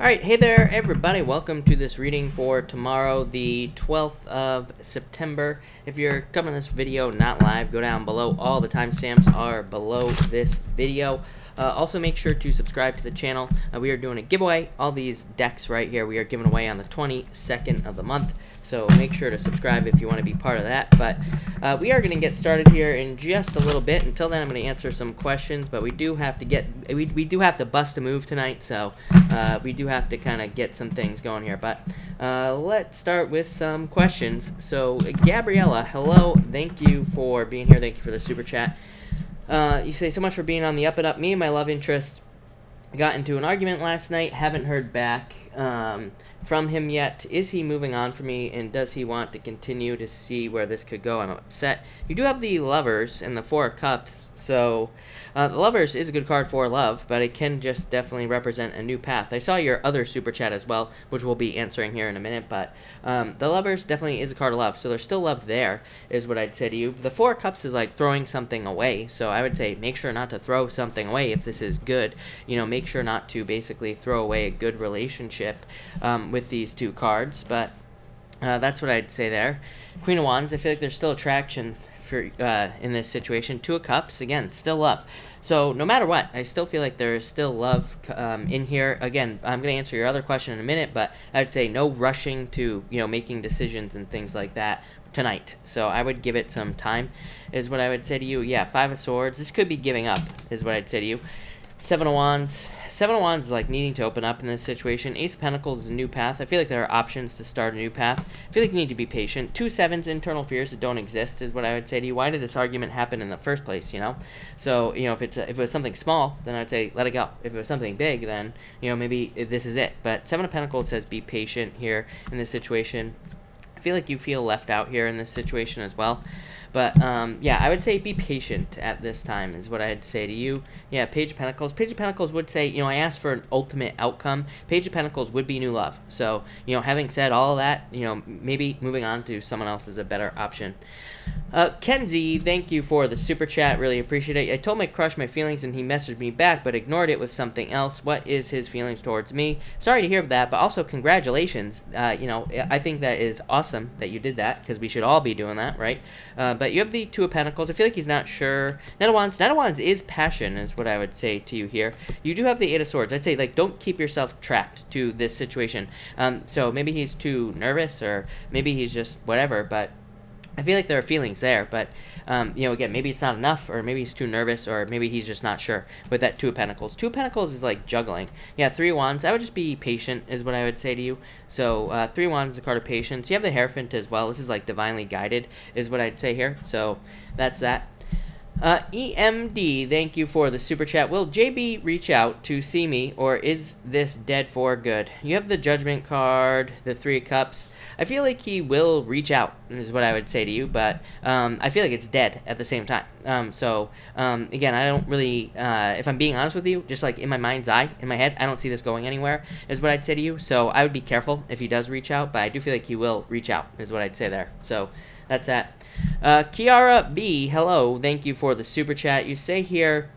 Alright, hey there everybody, welcome to this reading for tomorrow, the 12th of September. If you're coming to this video not live, go down below. All the timestamps are below this video. Also make sure to subscribe to the channel. We are doing a giveaway. All these decks right here we are giving away on the 22nd of the month. So make sure to subscribe if you want to be part of that. But we are going to get started here in just a little bit. Until then, I'm going to answer some questions. But we do have to we do have to bust a move tonight. So we do have to kind of get some things going here. But let's start with some questions. So Gabriella, hello. Thank you for being here. Thank you for the super chat. You say, so much for being on the up and up. Me and my love interest got into an argument last night. Haven't heard back from him yet. Is he moving on from me, and does he want to continue to see where this could go? I'm upset. You do have the Lovers and the Four of Cups, so the Lovers is a good card for love, but it can just definitely represent a new path. I saw your other super chat as well, which we'll be answering here in a minute, but the Lovers definitely is a card of love, so there's still love there, is what I'd say to you. The Four of Cups is like throwing something away, so I would say make sure not to throw something away if this is good. You know, make sure not to basically throw away a good relationship with these two cards, but that's what I'd say there. Queen of Wands, I feel like there's still attraction for in this situation. Two of Cups, again, still love. So no matter what, I still feel like there's still love in here. Again, I'm going to answer your other question in a minute, but I'd say no rushing to, you know, making decisions and things like that tonight. So I would give it some time, is what I would say to you. Yeah, Five of Swords, this could be giving up, is what I'd say to you. Seven of Wands is like needing to open up in this situation. Ace of Pentacles is a new path. I feel like there are options to start a new path. I feel like you need to be patient. Two sevens, internal fears that don't exist, is what I would say to you. Why did this argument happen in the first place, you know? So, you know, if it was something small, then I'd say let it go. If it was something big, then, you know, maybe this is it. But Seven of Pentacles says be patient here in this situation. I feel like you feel left out here in this situation as well. But, yeah, I would say be patient at this time, is what I'd say to you. Yeah, Page of Pentacles. Page of Pentacles would say, you know, I asked for an ultimate outcome. Page of Pentacles would be new love. So, you know, having said all of that, you know, maybe moving on to someone else is a better option. Kenzie, thank you for the super chat. Really appreciate it. I told my crush my feelings, and he messaged me back, but ignored it with something else. What is his feelings towards me? Sorry to hear that, but also congratulations. You know, I think that is awesome that you did that, because we should all be doing that, right? But you have the Two of Pentacles. I feel like he's not sure. Knight of Wands. Knight of Wands is passion, is what I would say to you here. You do have the Eight of Swords. I'd say, like, don't keep yourself trapped to this situation. So maybe he's too nervous, or maybe he's just whatever, but I feel like there are feelings there, but, you know, again, maybe it's not enough, or maybe he's too nervous, or maybe he's just not sure with that Two of Pentacles. Two of Pentacles is like juggling. Yeah, Three of Wands, I would just be patient, is what I would say to you. So, Three of Wands is a card of patience. You have the Hierophant as well. This is like divinely guided, is what I'd say here. So, that's that. EMD, thank you for the super chat. Will JB reach out to see me, or is this dead for good? You have the Judgment card, the Three of Cups. I feel like he will reach out, is what I would say to you, but I feel like it's dead at the same time. Again, I don't really, if I'm being honest with you, just like in my mind's eye, in my head, I don't see this going anywhere, is what I'd say to you. So I would be careful if he does reach out, but I do feel like he will reach out, is what I'd say there. So that's that. Kiara B, hello, thank you for the super chat. You say here,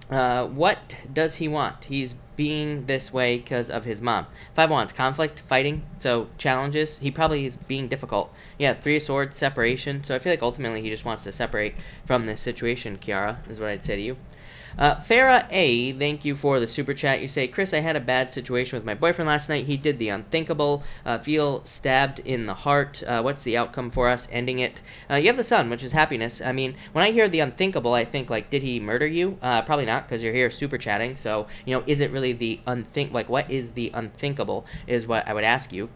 what does he want? He's being this way because of his mom. Five of Wands, conflict, fighting, so challenges. He probably is being difficult. Yeah, Three of Swords, separation. So I feel like ultimately he just wants to separate from this situation, Kiara, is what I'd say to you. Farah A, thank you for the super chat. You say, Chris, I had a bad situation with my boyfriend last night. He did the unthinkable. Feel stabbed in the heart. What's the outcome for us? Ending it. You have the Sun, which is happiness. I mean, when I hear the unthinkable, I think, like, did he murder you? Probably not, because you're here super chatting. So, you know, is it really the like, what is the unthinkable is what I would ask you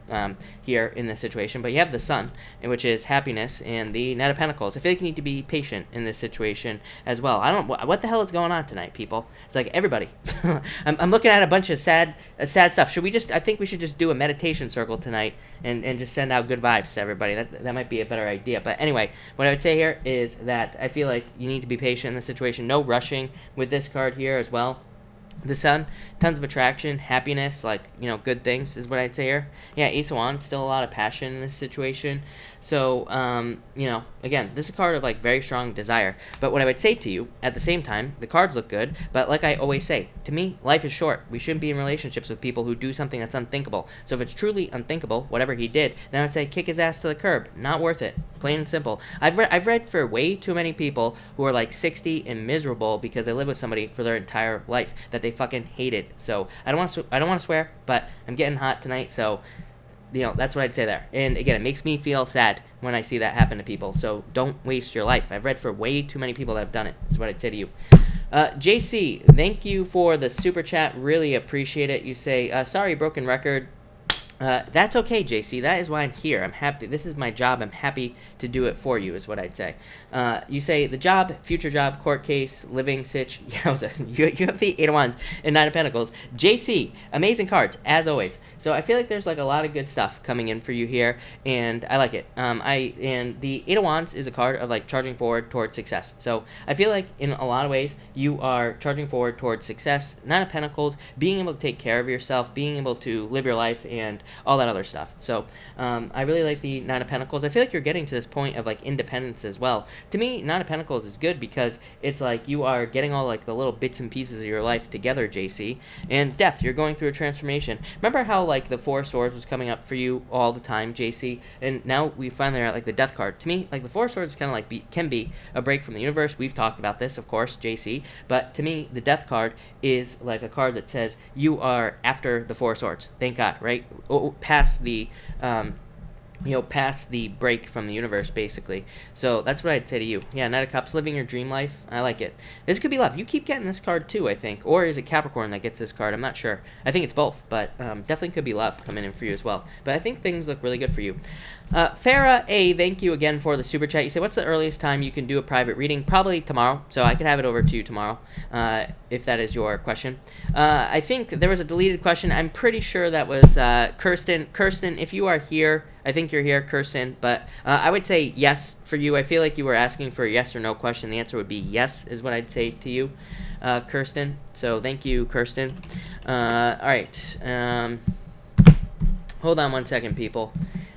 here in this situation. But you have the Sun, which is happiness, and the Knight of Pentacles. I feel like you need to be patient in this situation as well. I don't know, what the hell is going on tonight, people? It's like everybody. I'm looking at a bunch of sad stuff. Should we just, I think we should just do a meditation circle tonight and just send out good vibes to everybody. That might be a better idea. But anyway, what I would say here is that I feel like you need to be patient in this situation. No rushing with this card here as well. The Sun, tons of attraction, happiness, like, you know, good things is what I'd say here. Yeah, Ace of Wands, still a lot of passion in this situation. So, you know, again, this is a card of, like, very strong desire. But what I would say to you, at the same time, the cards look good, but like I always say, to me, life is short. We shouldn't be in relationships with people who do something that's unthinkable. So if it's truly unthinkable, whatever he did, then I would say kick his ass to the curb. Not worth it. Plain and simple. I've read for way too many people who are, like, 60 and miserable because they live with somebody for their entire life that they fucking hated. So I don't want to swear, but I'm getting hot tonight, so you know, that's what I'd say there. And again, it makes me feel sad when I see that happen to people. So don't waste your life. I've read for way too many people that have done it, is what I'd say to you. JC, thank you for the super chat. Really appreciate it. You say, sorry, broken record. That's okay, JC. That is why I'm here. I'm happy. This is my job. I'm happy to do it for you, is what I'd say. You say the job, future job, court case, living sitch. You have the Eight of Wands and Nine of Pentacles. JC, amazing cards, as always. So I feel like there's, like, a lot of good stuff coming in for you here, and I like it. And the Eight of Wands is a card of, like, charging forward towards success. So I feel like in a lot of ways you are charging forward towards success. Nine of Pentacles, being able to take care of yourself, being able to live your life, and all that other stuff. So I really like the Nine of Pentacles. I feel like you're getting to this point of, like, independence as well. To me, Nine of Pentacles is good because it's like you are getting all, like, the little bits and pieces of your life together, JC. And Death, you're going through a transformation. Remember how, like, the Four of Swords was coming up for you all the time, JC? And now we finally are at, like, the Death card. To me, like, the Four of Swords kind of, like, can be a break from the universe. We've talked about this, of course, JC. But to me, the Death card is like a card that says you are after the Four of Swords. Thank God, right? Past the past the break from the universe, basically. So that's what I'd say to you. Yeah, Knight of Cups, living your dream life. I like it. This could be love. You keep getting this card too, I think. Or is it Capricorn that gets this card? I'm not sure. I think it's both, but definitely could be love coming in for you as well. But I think things look really good for you. Farah A, thank you again for the super chat. You say, what's the earliest time you can do a private reading? Probably tomorrow, so I could have it over to you tomorrow, if that is your question. I think there was a deleted question. I'm pretty sure that was Kirsten. Kirsten, if you are here, I think you're here, Kirsten, but I would say yes for you. I feel like you were asking for a yes or no question. The answer would be yes, is what I'd say to you, Kirsten. So thank you, Kirsten. All right. Hold on one second, people.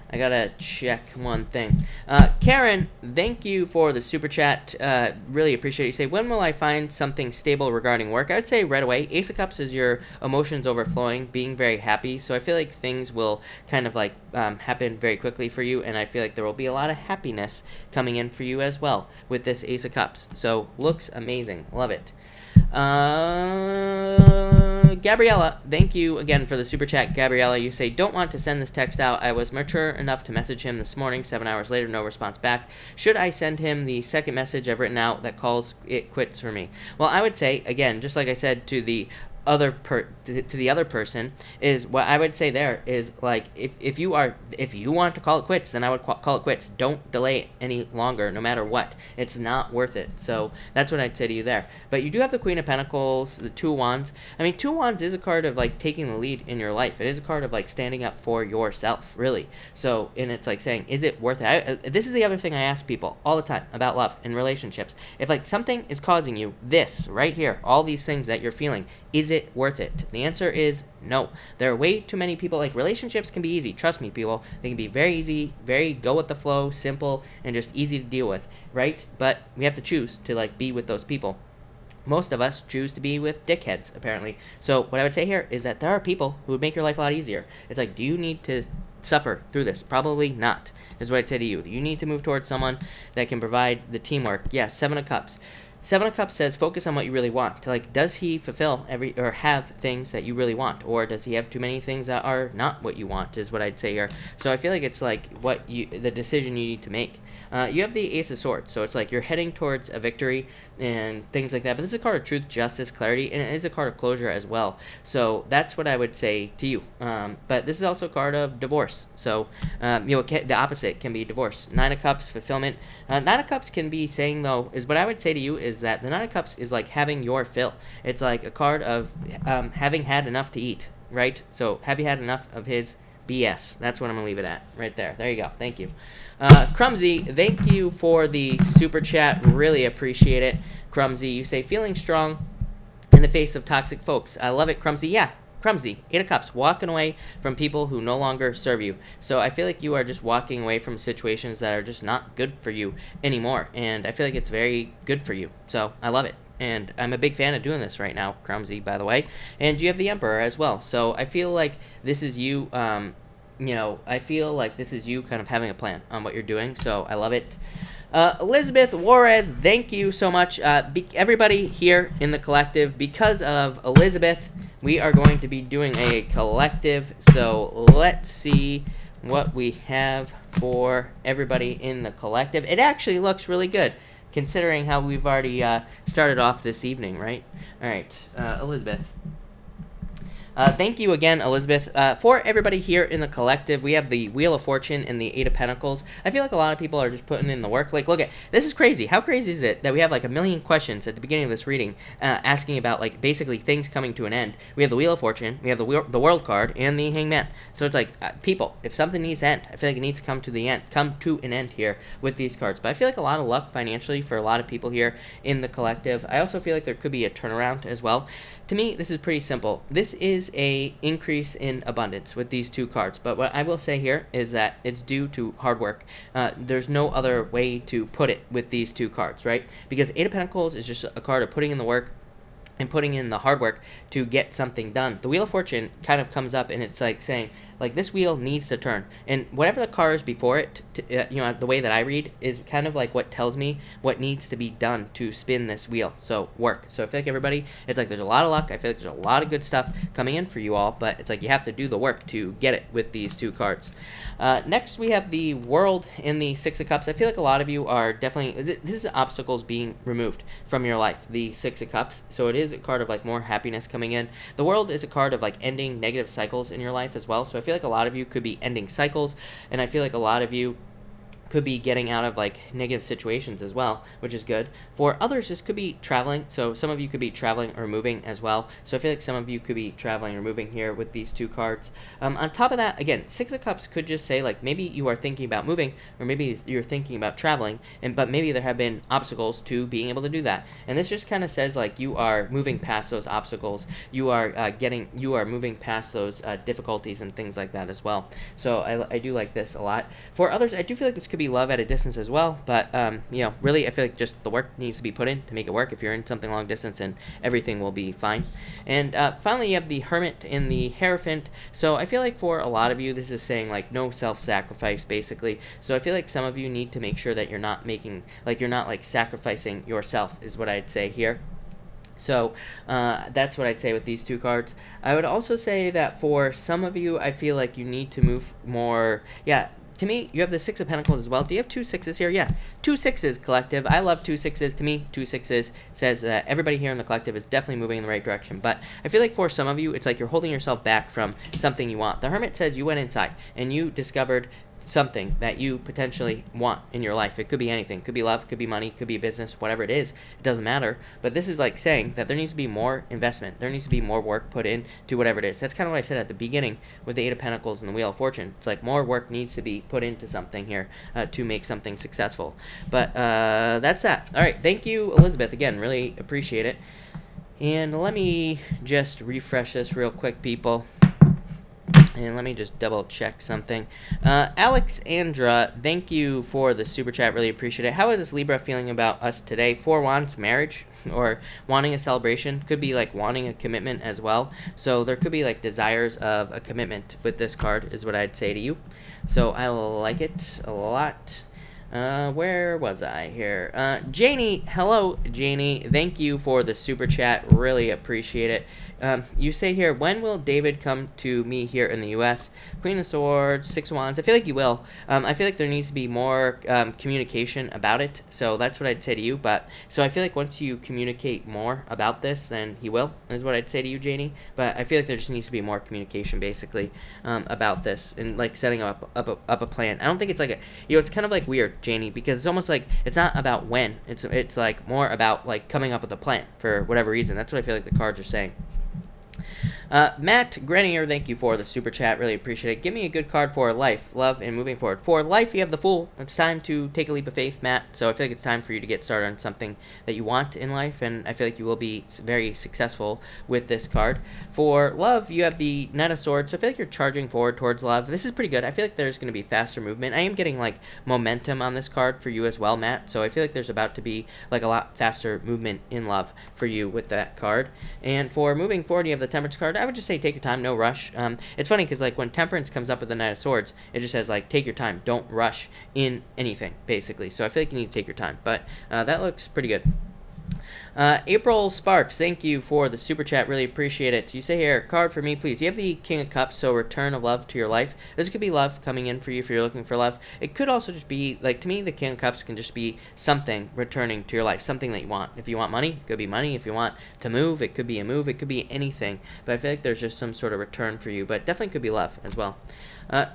I gotta check one thing. Karen, thank you for the super chat. Really appreciate it. You say, when will I find something stable regarding work? I would say right away. Ace of Cups is your emotions overflowing, being very happy. So I feel like things will kind of like happen very quickly for you, and I feel like there will be a lot of happiness coming in for you as well with this Ace of Cups. So looks amazing. Love it. Gabriella, thank you again for the super chat. Gabriella, you say, don't want to send this text out. I was mature enough to message him this morning. 7 hours later, no response back. Should I send him the second message I've written out that calls it quits for me? Well, I would say, again, just like I said to the other person, is what I would say there is, like, if you want to call it quits, then I would call it quits. Don't delay it any longer, no matter what. It's not worth it. So that's what I'd say to you there. But you do have the Queen of Pentacles, the Two of Wands. I mean, Two of Wands is a card of, like, taking the lead in your life. It is a card of, like, standing up for yourself, really. So, and it's like saying, is it worth it? This is the other thing I ask people all the time about love and relationships. If, like, something is causing you this right here, all these things that you're feeling, is it worth it? The answer is no. There are way too many people. Like, relationships can be easy. Trust me, people. They can be very easy, very go with the flow, simple, and just easy to deal with, right? But we have to choose to, like, be with those people. Most of us choose to be with dickheads, apparently. So what I would say here is that there are people who would make your life a lot easier. It's like, do you need to suffer through this? Probably not, is what I'd say to you. You need to move towards someone that can provide the teamwork. Yes, Seven of Cups. Seven of Cups says focus on what you really want. Like, does he fulfill or have things that you really want, or does he have too many things that are not what you want? Is what I'd say here. So I feel like it's like the decision you need to make. You have the Ace of Swords, so it's like you're heading towards a victory and things like that. But this is a card of truth, justice, clarity, and it is a card of closure as well. So that's what I would say to you. But this is also a card of divorce. So the opposite can be divorce. Nine of Cups, fulfillment. Nine of Cups can be saying, though, is what I would say to you is that the Nine of Cups is like having your fill. It's like a card of having had enough to eat, right? So have you had enough of his BS? That's what I'm gonna leave it at right there. There you go. Thank you. Crumsy, thank you for the super chat. Really appreciate it. Crumsy, you say feeling strong in the face of toxic folks. I love it, Crumsy. Yeah, Crumsy, 8 of Cups, walking away from people who no longer serve you. So I feel like you are just walking away from situations that are just not good for you anymore. And I feel like it's very good for you. So I love it. And I'm a big fan of doing this right now, Crumsy, by the way. And you have the Emperor as well. So I feel like this is you, I feel like this is you kind of having a plan on what you're doing. So I love it. Elizabeth Juarez, thank you so much. Everybody here in the collective, because of Elizabeth, we are going to be doing a collective. So let's see what we have for everybody in the collective. It actually looks really good, considering how we've already started off this evening, right? All right, Elizabeth. Thank you again, Elizabeth. For everybody here in the collective, we have the Wheel of Fortune and the 8 of Pentacles. I feel like a lot of people are just putting in the work. Like, look at this is crazy. How crazy is it that we have like a million questions at the beginning of this reading asking about like basically things coming to an end? We have the Wheel of Fortune, we have the World card, and the Hangman. So it's like people, if something needs to end, I feel like it needs to come to an end here with these cards. But I feel like a lot of luck financially for a lot of people here in the collective. I also feel like there could be a turnaround as well. To me, this is pretty simple. This is a increase in abundance with these two cards. But what I will say here is that it's due to hard work. There's no other way to put it with these two cards, right? Because 8 of Pentacles is just a card of putting in the work and putting in the hard work to get something done. The Wheel of Fortune kind of comes up and it's like saying, like, this wheel needs to turn. And whatever the car is before it, the way that I read is kind of like what tells me what needs to be done to spin this wheel. So work. So I feel like everybody, it's like there's a lot of luck. I feel like there's a lot of good stuff coming in for you all, but it's like you have to do the work to get it with these two cards. Next, we have the World and the 6 of Cups. I feel like a lot of you are definitely, this is obstacles being removed from your life, the 6 of Cups. So it is a card of like more happiness coming in. The World is a card of like ending negative cycles in your life as well. So I feel like a lot of you could be ending cycles, and I feel like a lot of you could be getting out of like negative situations as well, which is good. For others, this could be traveling. So some of you could be traveling or moving as well. So I feel like some of you could be traveling or moving here with these two cards. On top of that, again, 6 of Cups could just say like maybe you are thinking about moving, or maybe you're thinking about traveling, but maybe there have been obstacles to being able to do that. And this just kind of says like you are moving past those obstacles. You are moving past those difficulties and things like that as well. So I do like this a lot. For others, I do feel like this could be love at a distance as well, but really I feel like just the work needs to be put in to make it work if you're in something long distance, and everything will be fine. And finally, you have the Hermit and the Hierophant. So I feel like for a lot of you, this is saying like no self-sacrifice basically. So I feel like some of you need to make sure that you're not sacrificing yourself, is what I'd say here. So that's what I'd say with these two cards. I would also say that for some of you, I feel like you need to move more. Yeah, to me, you have the 6 of Pentacles as well. Do you have 2 6s here? Yeah, 2 6s, collective. I love 2 6s. To me, 2 6s says that everybody here in the collective is definitely moving in the right direction. But I feel like for some of you, it's like you're holding yourself back from something you want. The Hermit says you went inside and you discovered something that you potentially want in your life. It could be anything. Could be love, could be money, could be business, whatever it is. It doesn't matter. But this is like saying that there needs to be more investment. There needs to be more work put in to whatever it is. That's kind of what I said at the beginning with the 8 of Pentacles and the Wheel of Fortune. It's like more work needs to be put into something here to make something successful. But that's that. All right. Thank you, Elizabeth. Again, really appreciate it. And let me just refresh this real quick, people. And let me just double check something. Alexandra, thank you for the super chat. Really appreciate it. How is this Libra feeling about us today? 4 Wands, marriage, or wanting a celebration. Could be like wanting a commitment as well. So there could be like desires of a commitment with this card, is what I'd say to you. So I like it a lot. Where was I here? Janie, hello, Janie. Thank you for the super chat. Really appreciate it. You say here, when will David come to me here in the U.S.? Queen of Swords, 6 of Wands. I feel like you will. I feel like there needs to be more communication about it. So that's what I'd say to you. So I feel like once you communicate more about this, then he will, is what I'd say to you, Janie. But I feel like there just needs to be more communication, basically, about this and like setting up a plan. I don't think it's like it's kind of like weird, Janie, because it's almost like it's not about when. It's like more about like coming up with a plan for whatever reason. That's what I feel like the cards are saying. Matt Grenier, thank you for the super chat. Really appreciate it. Give me a good card for life, love, and moving forward. For life, you have the Fool. It's time to take a leap of faith, Matt. So I feel like it's time for you to get started on something that you want in life, and I feel like you will be very successful with this card. For love, you have the Knight of Swords. So I feel like you're charging forward towards love. This is pretty good. I feel like there's going to be faster movement. I am getting like momentum on this card for you as well, Matt. So I feel like there's about to be like a lot faster movement in love for you with that card. And for moving forward, you have the Temperance card. I would just say take your time, no rush. It's funny because like when Temperance comes up with the Knight of Swords, it just says like take your time, don't rush in anything basically. So I feel like you need to take your time, but that looks pretty good. April Sparks, thank you for the super chat. Really appreciate it. You say here, card for me, please. You have the King of Cups, so return of love to your life. This could be love coming in for you if you're looking for love. It could also just be, like, to me, the King of Cups can just be something returning to your life, something that you want. If you want money, it could be money. If you want to move, it could be a move. It could be anything. But I feel like there's just some sort of return for you, but definitely could be love as well.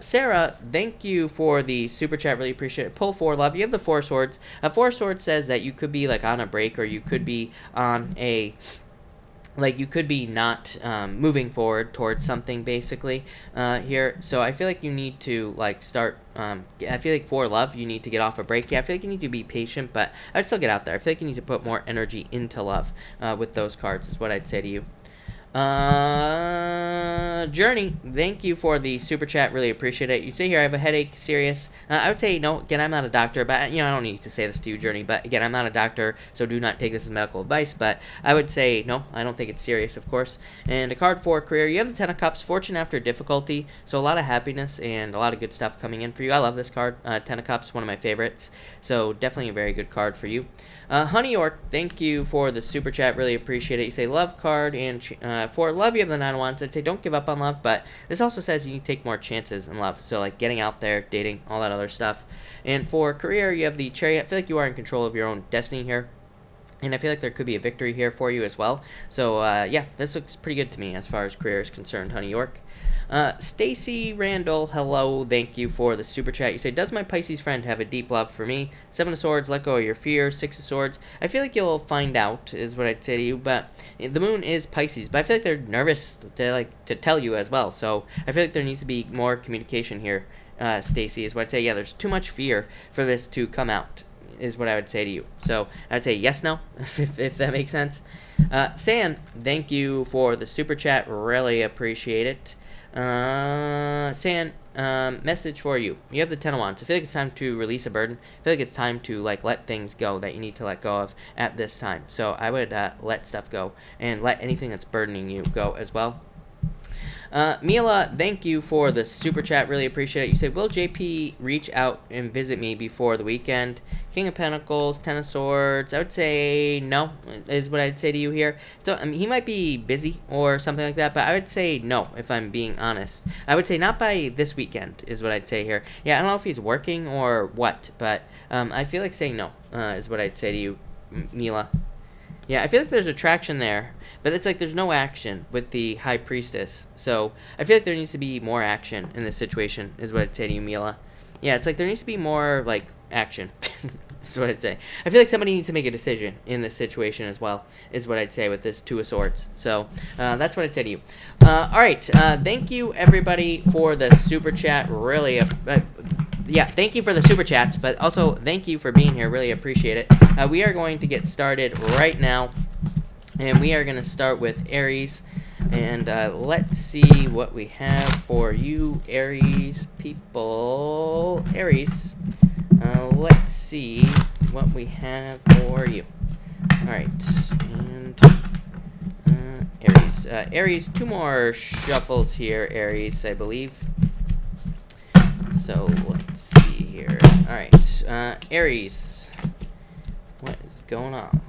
Sarah, thank you for the super chat. Really appreciate it. Pull for love. You have the Four Swords. Four Swords says that you could be like on a break, or you could be on a you could be not moving forward towards something basically here. So I feel like you need to like start. I feel like for love you need to get off a break. Yeah, I feel like you need to be patient, but I'd still get out there. I feel like you need to put more energy into love with those cards. Is what I'd say to you. Journey, thank you for the super chat. Really appreciate it. You say here, I have a headache, serious. I would say no. Again, I'm not a doctor, but I don't need to say this to you, Journey. But again, I'm not a doctor, so do not take this as medical advice. But I would say no. I don't think it's serious, of course. And a card for career. You have the Ten of Cups, fortune after difficulty. So a lot of happiness and a lot of good stuff coming in for you. I love this card. Ten of Cups, one of my favorites. So definitely a very good card for you. Honey York, thank you for the super chat. Really appreciate it. You say love card, and for love you have the Nine of Wands. I'd say don't give up on love, but this also says you need to take more chances in love. So like getting out there, dating, all that other stuff. And for career, you have the Chariot. I feel like you are in control of your own destiny here. And I feel like there could be a victory here for you as well. So, yeah, this looks pretty good to me as far as career is concerned, Honey York. Stacy Randall, hello, thank you for the super chat. You say, does my Pisces friend have a deep love for me? Seven of Swords, let go of your fear. Six of Swords. I feel like you'll find out, is what I'd say to you. But the moon is Pisces. But I feel like they're nervous to tell you as well. So I feel like there needs to be more communication here, Stacy, is what I'd say. Yeah, there's too much fear for this to come out, is what I would say to you. So I'd say yes, no, if that makes sense. San, thank you for the super chat. Really appreciate it. San, message for you. You have the Ten of Wands. I feel like it's time to release a burden. I feel like it's time to like let things go that you need to let go of at this time. So I would let stuff go and let anything that's burdening you go as well. Mila, thank you for the super chat. Really appreciate it. You say, will JP reach out and visit me before the weekend? King of Pentacles, Ten of Swords. I would say no, is what I'd say to you here. So, I mean, he might be busy or something like that, but I would say no, if I'm being honest. I would say not by this weekend, is what I'd say here. Yeah, I don't know if he's working or what, but I feel like saying no, is what I'd say to you, Mila. Yeah, I feel like there's attraction there, but it's like there's no action with the High Priestess. So I feel like there needs to be more action in this situation, is what I'd say to you, Mila. Yeah, it's like there needs to be more, like, action. That's what I'd say. I feel like somebody needs to make a decision in this situation as well, is what I'd say with this Two of Swords. So that's what I'd say to you. All right, thank you, everybody, for the super chat. Really, yeah, thank you for the super chats, but also thank you for being here. Really appreciate it. We are going to get started right now, and we are going to start with Aries. And let's see what we have for you, Aries people. Aries, let's see what we have for you. All right, and Aries. Aries, two more shuffles here, Aries, I believe. So let's see here. All right, Aries, what is going on?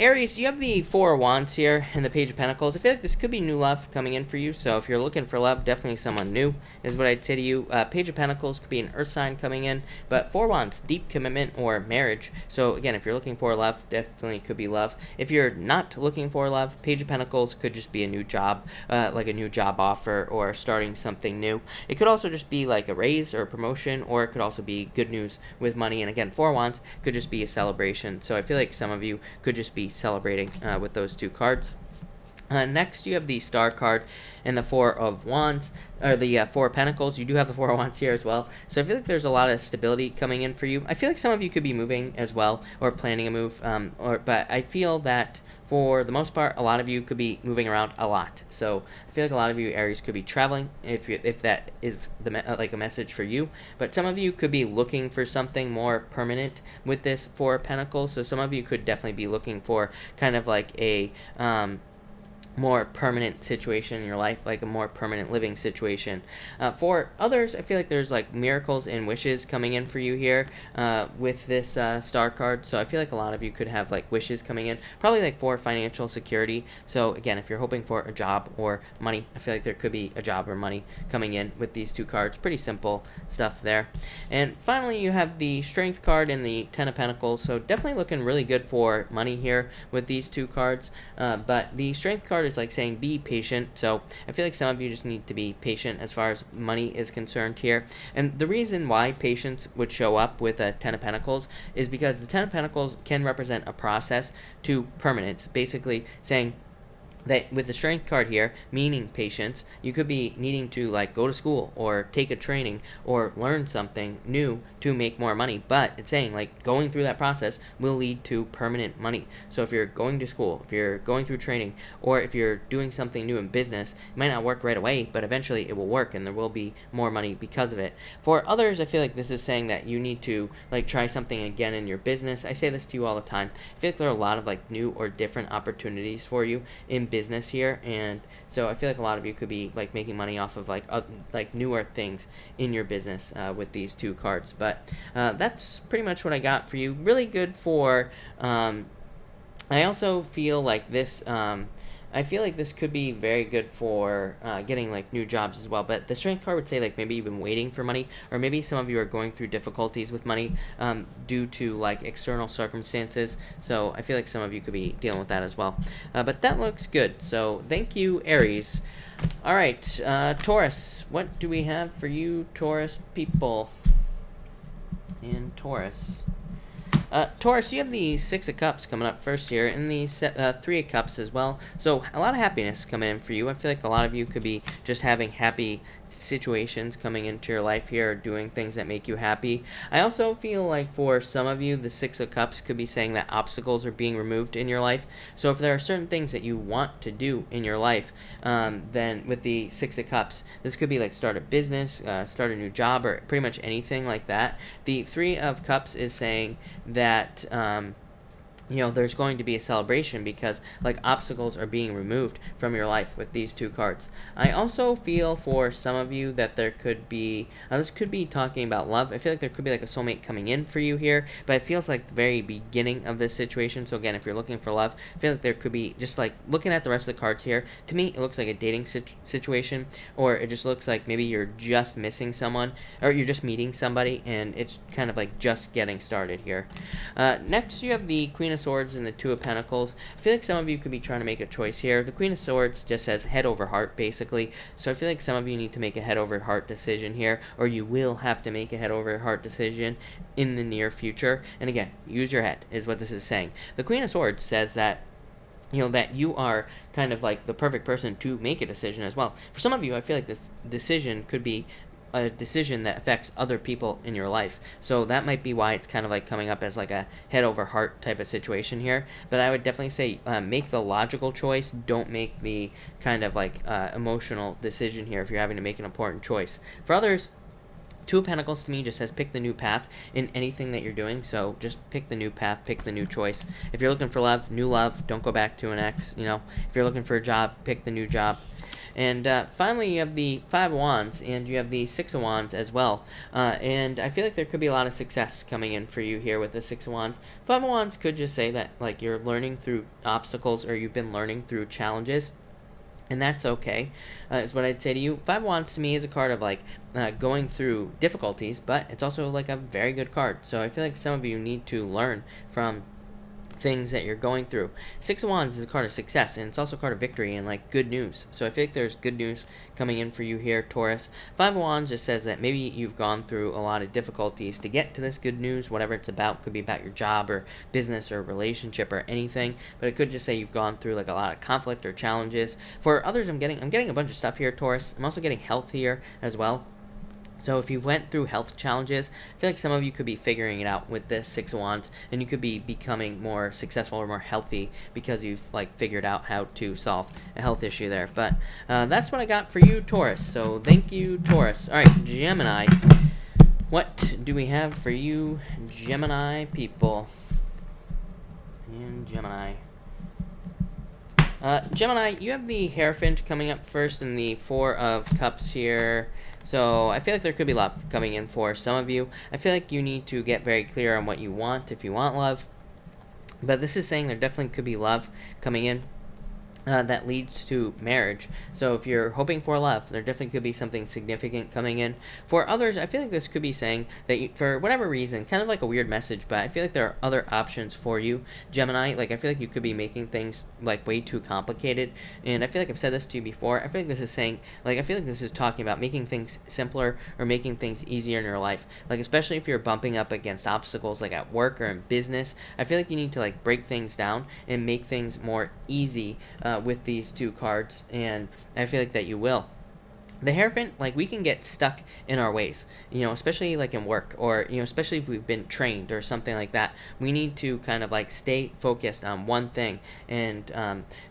Aries, you have the Four of Wands here and the Page of Pentacles. I feel like this could be new love coming in for you. So if you're looking for love, definitely someone new is what I'd say to you. Page of Pentacles could be an earth sign coming in. But Four of Wands, deep commitment or marriage. So again, if you're looking for love, definitely could be love. If you're not looking for love, Page of Pentacles could just be a new job, like a new job offer or starting something new. It could also just be like a raise or a promotion, or it could also be good news with money. And again, Four of Wands could just be a celebration. So I feel like some of you could just be celebrating with those two cards. Next, you have the Star card and the Four of Wands, or the Four of Pentacles. You do have the Four of Wands here as well. So I feel like there's a lot of stability coming in for you. I feel like some of you could be moving as well, or planning a move. But I feel that for the most part, a lot of you could be moving around a lot. So I feel like a lot of you Aries could be traveling, if that is like a message for you. But some of you could be looking for something more permanent with this Four of Pentacles. So some of you could definitely be looking for kind of like a more permanent situation in your life, like a more permanent living situation. For others, I feel like there's like miracles and wishes coming in for you here with this Star card. So I feel like a lot of you could have like wishes coming in, probably like for financial security. So again, if you're hoping for a job or money, I feel like there could be a job or money coming in with these two cards. Pretty simple stuff there. And finally, you have the Strength card and the Ten of Pentacles. So definitely looking really good for money here with these two cards. But the Strength card is like saying be patient. So I feel like some of you just need to be patient as far as money is concerned here. And the reason why patience would show up with a Ten of Pentacles is because the Ten of Pentacles can represent a process to permanence, basically saying that with the Strength card here, meaning patience, you could be needing to like go to school or take a training or learn something new to make more money, but it's saying like going through that process will lead to permanent money. So if you're going to school, if you're going through training, or if you're doing something new in business, it might not work right away, but eventually it will work and there will be more money because of it. For others, I feel like this is saying that you need to like try something again in your business. I say this to you all the time. I feel like there are a lot of like new or different opportunities for you in business here, and so I feel like a lot of you could be like making money off of like newer things in your business with these two cards. But that's pretty much what I got for you. Really good for I also feel like this I feel like this could be very good for getting like new jobs as well. But the Strength card would say like maybe you've been waiting for money, or maybe some of you are going through difficulties with money due to like external circumstances. So I feel like some of you could be dealing with that as well. But that looks good. So thank you, Aries. All right, Taurus. What do we have for you, Taurus people? And Taurus. Taurus, you have the Six of Cups coming up first here, and the Three of Cups as well. So a lot of happiness coming in for you. I feel like a lot of you could be just having happy situations coming into your life here, or doing things that make you happy. I also feel like for some of you, the Six of Cups could be saying that obstacles are being removed in your life. So if there are certain things that you want to do in your life, then with the Six of Cups, this could be like start a business, start a new job, or pretty much anything like that. The Three of Cups is saying that you know, there's going to be a celebration because like obstacles are being removed from your life with these two cards. I also feel for some of you that there could be, this could be talking about love. I feel like there could be like a soulmate coming in for you here, but it feels like the very beginning of this situation. So again, if you're looking for love, I feel like there could be, just like looking at the rest of the cards here, to me it looks like a dating situation, or it just looks like maybe you're just missing someone, or you're just meeting somebody and it's kind of like just getting started here. Next you have the Queen of Swords and the Two of Pentacles. I feel like some of you could be trying to make a choice here. The Queen of Swords just says head over heart, basically. So I feel like some of you need to make a head over heart decision here, or you will have to make a head over heart decision in the near future. And again, use your head is what this is saying. The Queen of Swords says that, you know, that you are kind of like the perfect person to make a decision as well. For some of you, I feel like this decision could be a decision that affects other people in your life. So that might be why it's kind of like coming up as like a head over heart type of situation here. But I would definitely say make the logical choice. Don't make the kind of like emotional decision here if you're having to make an important choice. For others, Two of Pentacles to me just says pick the new path in anything that you're doing. So just pick the new path, pick the new choice. If you're looking for love, new love, don't go back to an ex. You know, if you're looking for a job, pick the new job. And finally, you have the Five of Wands, and you have the Six of Wands as well. And I feel like there could be a lot of success coming in for you here with the Six of Wands. Five of Wands could just say that like you're learning through obstacles, or you've been learning through challenges. And that's okay, is what I'd say to you. Five of Wands to me is a card of like going through difficulties, but it's also like a very good card. So I feel like some of you need to learn from things that you're going through. Six of Wands is a card of success, and it's also a card of victory and like good news. So I feel like there's good news coming in for you here, Taurus. Five of Wands just says that maybe you've gone through a lot of difficulties to get to this good news, whatever it's about. Could be about your job or business or relationship or anything, but it could just say you've gone through like a lot of conflict or challenges. For others, I'm getting a bunch of stuff here, Taurus. I'm also getting health here as well. So if you went through health challenges, I feel like some of you could be figuring it out with this Six of Wands, and you could be becoming more successful or more healthy because you've like figured out how to solve a health issue there. But that's what I got for you, Taurus. So thank you, Taurus. All right, Gemini. What do we have for you, Gemini people? And Gemini. Gemini, you have the Hierophant coming up first in the Four of Cups here. So I feel like there could be love coming in for some of you. I feel like you need to get very clear on what you want if you want love. But this is saying there definitely could be love coming in. That leads to marriage. So if you're hoping for love, there definitely could be something significant coming in. For others, I feel like this could be saying that you, for whatever reason, kind of like a weird message, but I feel like there are other options for you, Gemini. Like I feel like you could be making things like way too complicated, and I feel like I've said this to you before. I feel like this is saying, like I feel like this is talking about making things simpler or making things easier in your life. Like especially if you're bumping up against obstacles like at work or in business, I feel like you need to like break things down and make things more easy with these two cards, and I feel like that you will. The Hierophant, like we can get stuck in our ways, you know, especially like in work or, you know, especially if we've been trained or something like that. We need to kind of like stay focused on one thing, and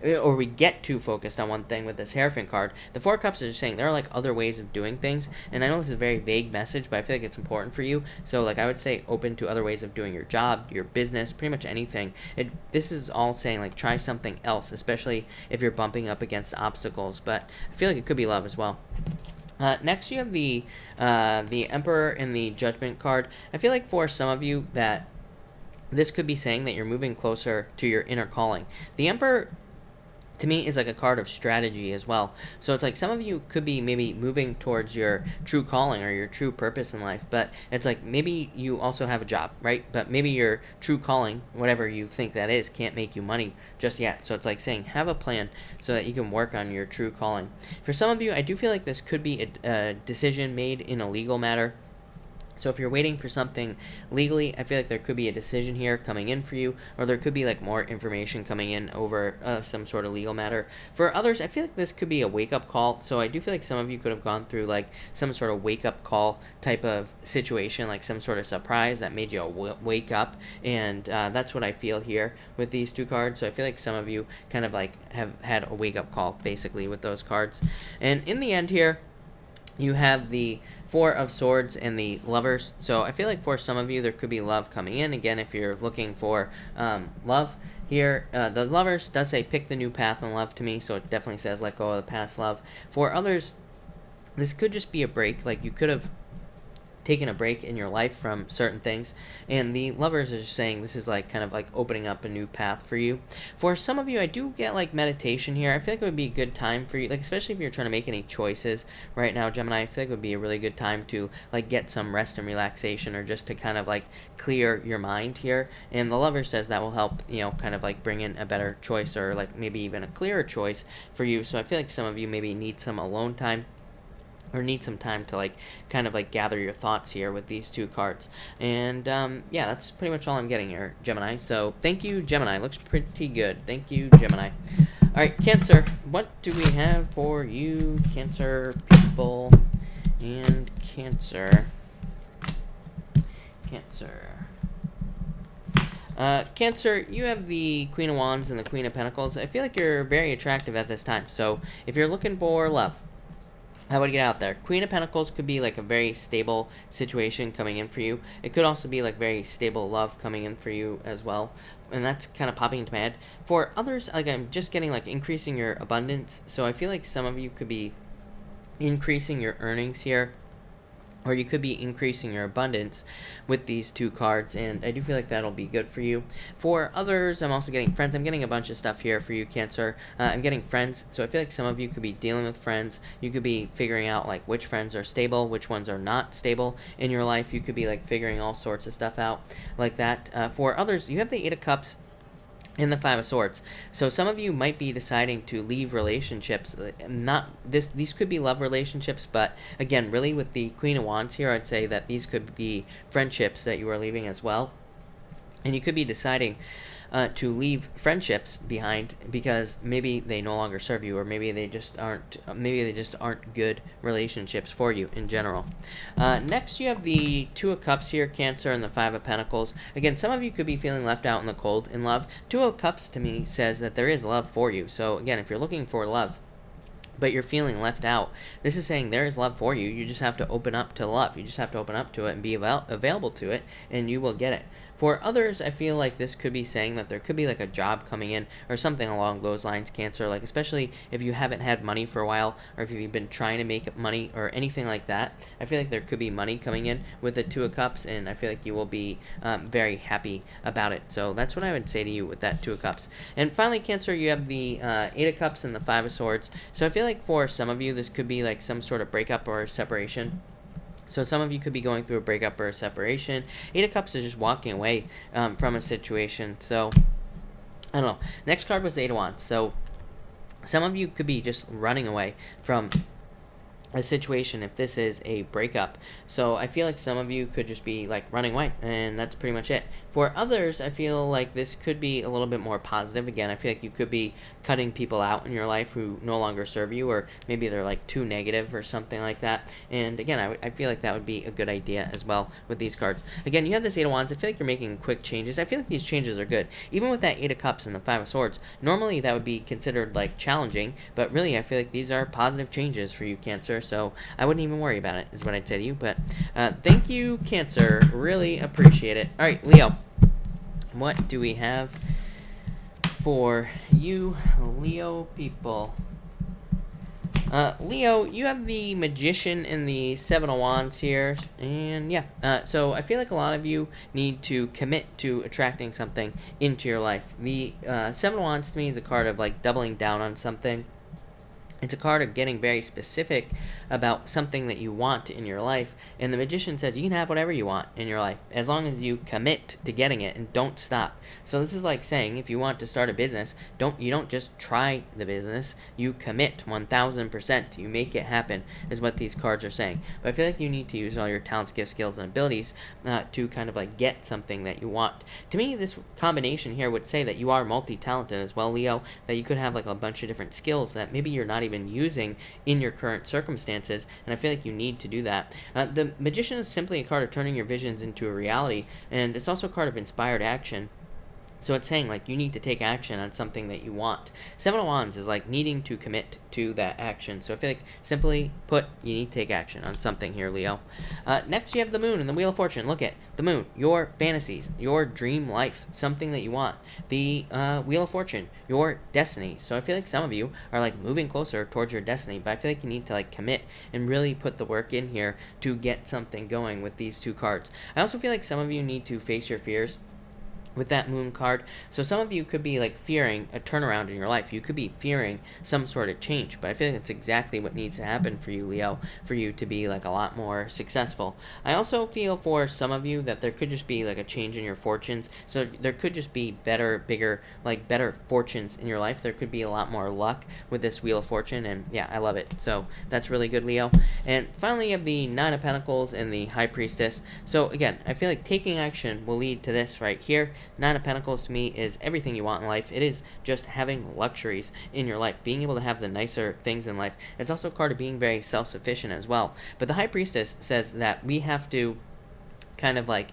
or we get too focused on one thing with this Hierophant card. The Four Cups is saying there are like other ways of doing things, and I know this is a very vague message, but I feel like it's important for you. So like I would say open to other ways of doing your job, your business, pretty much anything. This is all saying like try something else, especially if you're bumping up against obstacles, but I feel like it could be love as well. Next, you have the Emperor and the Judgment card. I feel like for some of you that this could be saying that you're moving closer to your inner calling. The Emperor, to me, is like a card of strategy as well. So it's like some of you could be maybe moving towards your true calling or your true purpose in life, but it's like maybe you also have a job, right? But maybe your true calling, whatever you think that is, can't make you money just yet. So it's like saying have a plan so that you can work on your true calling. For some of you, I do feel like this could be a decision made in a legal matter. So if you're waiting for something legally, I feel like there could be a decision here coming in for you, or there could be like more information coming in over some sort of legal matter. For others, I feel like this could be a wake-up call. So I do feel like some of you could have gone through like some sort of wake-up call type of situation, like some sort of surprise that made you wake up, and that's what I feel here with these two cards. So I feel like some of you kind of like have had a wake-up call basically with those cards. And in the end here, you have the Four of Swords and the Lovers. So I feel like for some of you, there could be love coming in. Again, if you're looking for love here, the Lovers does say pick the new path in love to me. So it definitely says let go of the past love. For others, this could just be a break. Like you could have taken a break in your life from certain things, and the Lovers is saying this is like kind of like opening up a new path for you. For some of you, I do get like meditation here. I feel like it would be a good time for you, like especially if you're trying to make any choices right now, Gemini. I feel like it would be a really good time to like get some rest and relaxation, or just to kind of like clear your mind here. And the Lover says that will help, you know, kind of like bring in a better choice, or like maybe even a clearer choice for you. So I feel like some of you maybe need some alone time, or need some time to like kind of like gather your thoughts here with these two cards. And yeah, that's pretty much all I'm getting here, Gemini. So thank you, Gemini. Looks pretty good. Thank you, Gemini. All right, Cancer, what do we have for you, Cancer people? And Cancer, Cancer, you have the Queen of Wands and the Queen of Pentacles. I feel like you're very attractive at this time. So if you're looking for love, how would I get out there? Queen of Pentacles could be like a very stable situation coming in for you. It could also be like very stable love coming in for you as well. And that's kind of popping into my head. For others, like I'm just getting like increasing your abundance. So I feel like some of you could be increasing your earnings here, or you could be increasing your abundance with these two cards, and I do feel like that'll be good for you. For others, I'm also getting friends. I'm getting a bunch of stuff here for you, Cancer. I'm getting friends, so I feel like some of you could be dealing with friends. You could be figuring out like which friends are stable, which ones are not stable in your life. You could be like figuring all sorts of stuff out like that. For others, you have the Eight of Cups in the Five of Swords. So some of you might be deciding to leave relationships. These could be love relationships, but again, really with the Queen of Wands here, I'd say that these could be friendships that you are leaving as well. And you could be deciding to leave friendships behind because maybe they no longer serve you, or maybe they just aren't good relationships for you in general. Next, you have the Two of Cups here, Cancer, and the Five of Pentacles. Again, some of you could be feeling left out in the cold in love. Two of Cups to me says that there is love for you. So again, if you're looking for love, but you're feeling left out, this is saying there is love for you. You just have to open up to love. You just have to open up to it and be available to it, and you will get it. For others, I feel like this could be saying that there could be like a job coming in or something along those lines, Cancer, like especially if you haven't had money for a while, or if you've been trying to make money or anything like that. I feel like there could be money coming in with the Two of Cups, and I feel like you will be very happy about it. So that's what I would say to you with that Two of Cups. And finally, Cancer, you have the Eight of Cups and the Five of Swords. So I feel like for some of you, this could be like some sort of breakup or separation. So some of you could be going through a breakup or a separation. Eight of Cups is just walking away from a situation. So, I don't know. Next card was the Eight of Wands. So some of you could be just running away from a situation if this is a breakup. So I feel like some of you could just be like running away, and that's pretty much it. For others, I feel like this could be a little bit more positive. Again, I feel like you could be cutting people out in your life who no longer serve you, or maybe they're like too negative or something like that. And again, I feel like that would be a good idea as well with these cards. Again, you have this Eight of Wands. I feel like you're making quick changes. I feel like these changes are good. Even with that Eight of Cups and the Five of Swords, normally that would be considered like challenging, but really I feel like these are positive changes for you, Cancer. So I wouldn't even worry about it, is what I'd say to you. But thank you, Cancer. Really appreciate it. All right, Leo. What do we have for you, Leo people? Leo, you have the Magician and the Seven of Wands here, and yeah, so I feel like a lot of you need to commit to attracting something into your life. The Seven of Wands to me is a card of like doubling down on something. It's a card of getting very specific about something that you want in your life. And the Magician says you can have whatever you want in your life as long as you commit to getting it and don't stop. So this is like saying if you want to start a business, you don't just try the business, you commit 1000%. You make it happen is what these cards are saying. But I feel like you need to use all your talents, gifts, skills, and abilities to kind of like get something that you want. To me, this combination here would say that you are multi-talented as well, Leo, that you could have like a bunch of different skills that maybe you're not even using in your current circumstances, and I feel like you need to do that. The Magician is simply a card of turning your visions into a reality, and it's also a card of inspired action. So it's saying like you need to take action on something that you want. Seven of Wands is like needing to commit to that action. So I feel like simply put, you need to take action on something here, Leo. Next you have the Moon and the Wheel of Fortune. Look at the Moon, your fantasies, your dream life, something that you want. The Wheel of Fortune, your destiny. So I feel like some of you are like moving closer towards your destiny, but I feel like you need to like commit and really put the work in here to get something going with these two cards. I also feel like some of you need to face your fears with that Moon card. So some of you could be like fearing a turnaround in your life. You could be fearing some sort of change, but I feel like that's exactly what needs to happen for you, Leo, for you to be like a lot more successful. I also feel for some of you that there could just be like a change in your fortunes. So there could just be better, bigger, like better fortunes in your life. There could be a lot more luck with this Wheel of Fortune, and yeah, I love it. So that's really good, Leo. And finally, you have the Nine of Pentacles and the High Priestess. So again, I feel like taking action will lead to this right here. Nine of Pentacles to me is everything you want in life. It is just having luxuries in your life, being able to have the nicer things in life. It's also a card of being very self-sufficient as well. But the High Priestess says that we have to kind of like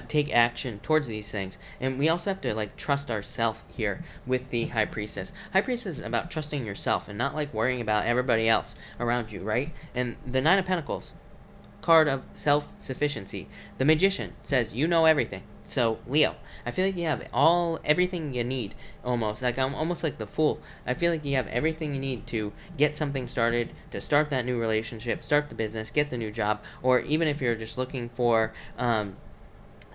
take action towards these things, and we also have to like trust ourselves here with the High Priestess. High Priestess is about trusting yourself and not like worrying about everybody else around you, right? And the Nine of Pentacles, card of self-sufficiency. The Magician says you know everything. So Leo, I feel like you have everything you need, almost like I'm almost like the Fool. I feel like you have everything you need to get something started, to start that new relationship, start the business, get the new job, or even if you're just looking for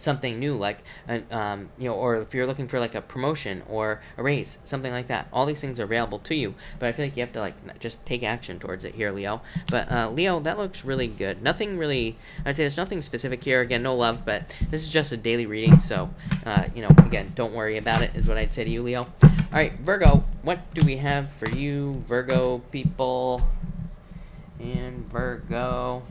something new, like or if you're looking for like a promotion or a raise, something like that. All these things are available to you, but I feel like you have to like just take action towards it here, Leo. But Leo, that looks really good. Nothing really, I'd say there's nothing specific here. Again, no love, but this is just a daily reading, so again, don't worry about it is what I'd say to you, Leo. All right, Virgo, what do we have for you, Virgo people? And Virgo,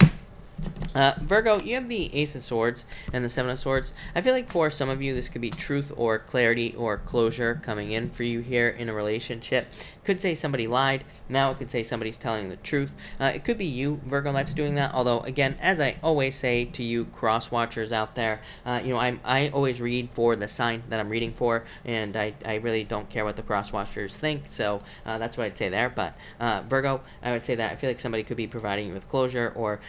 Virgo, you have the Ace of Swords and the Seven of Swords. I feel like for some of you, this could be truth or clarity or closure coming in for you here in a relationship. Could say somebody lied. Now it could say somebody's telling the truth. It could be you, Virgo, that's doing that. Although, again, as I always say to you cross watchers out there, I always read for the sign that I'm reading for, and I really don't care what the cross watchers think. So that's what I'd say there. But Virgo, I would say that I feel like somebody could be providing you with closure, or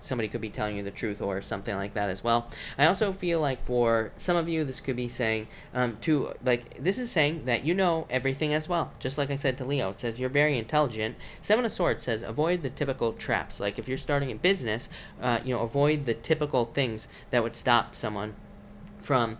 somebody could be telling you the truth or something like that as well. I also feel like for some of you, this could be saying this is saying that you know everything as well. Just like I said to Leo, it says you're very intelligent. Seven of Swords says avoid the typical traps. Like if you're starting a business, avoid the typical things that would stop someone from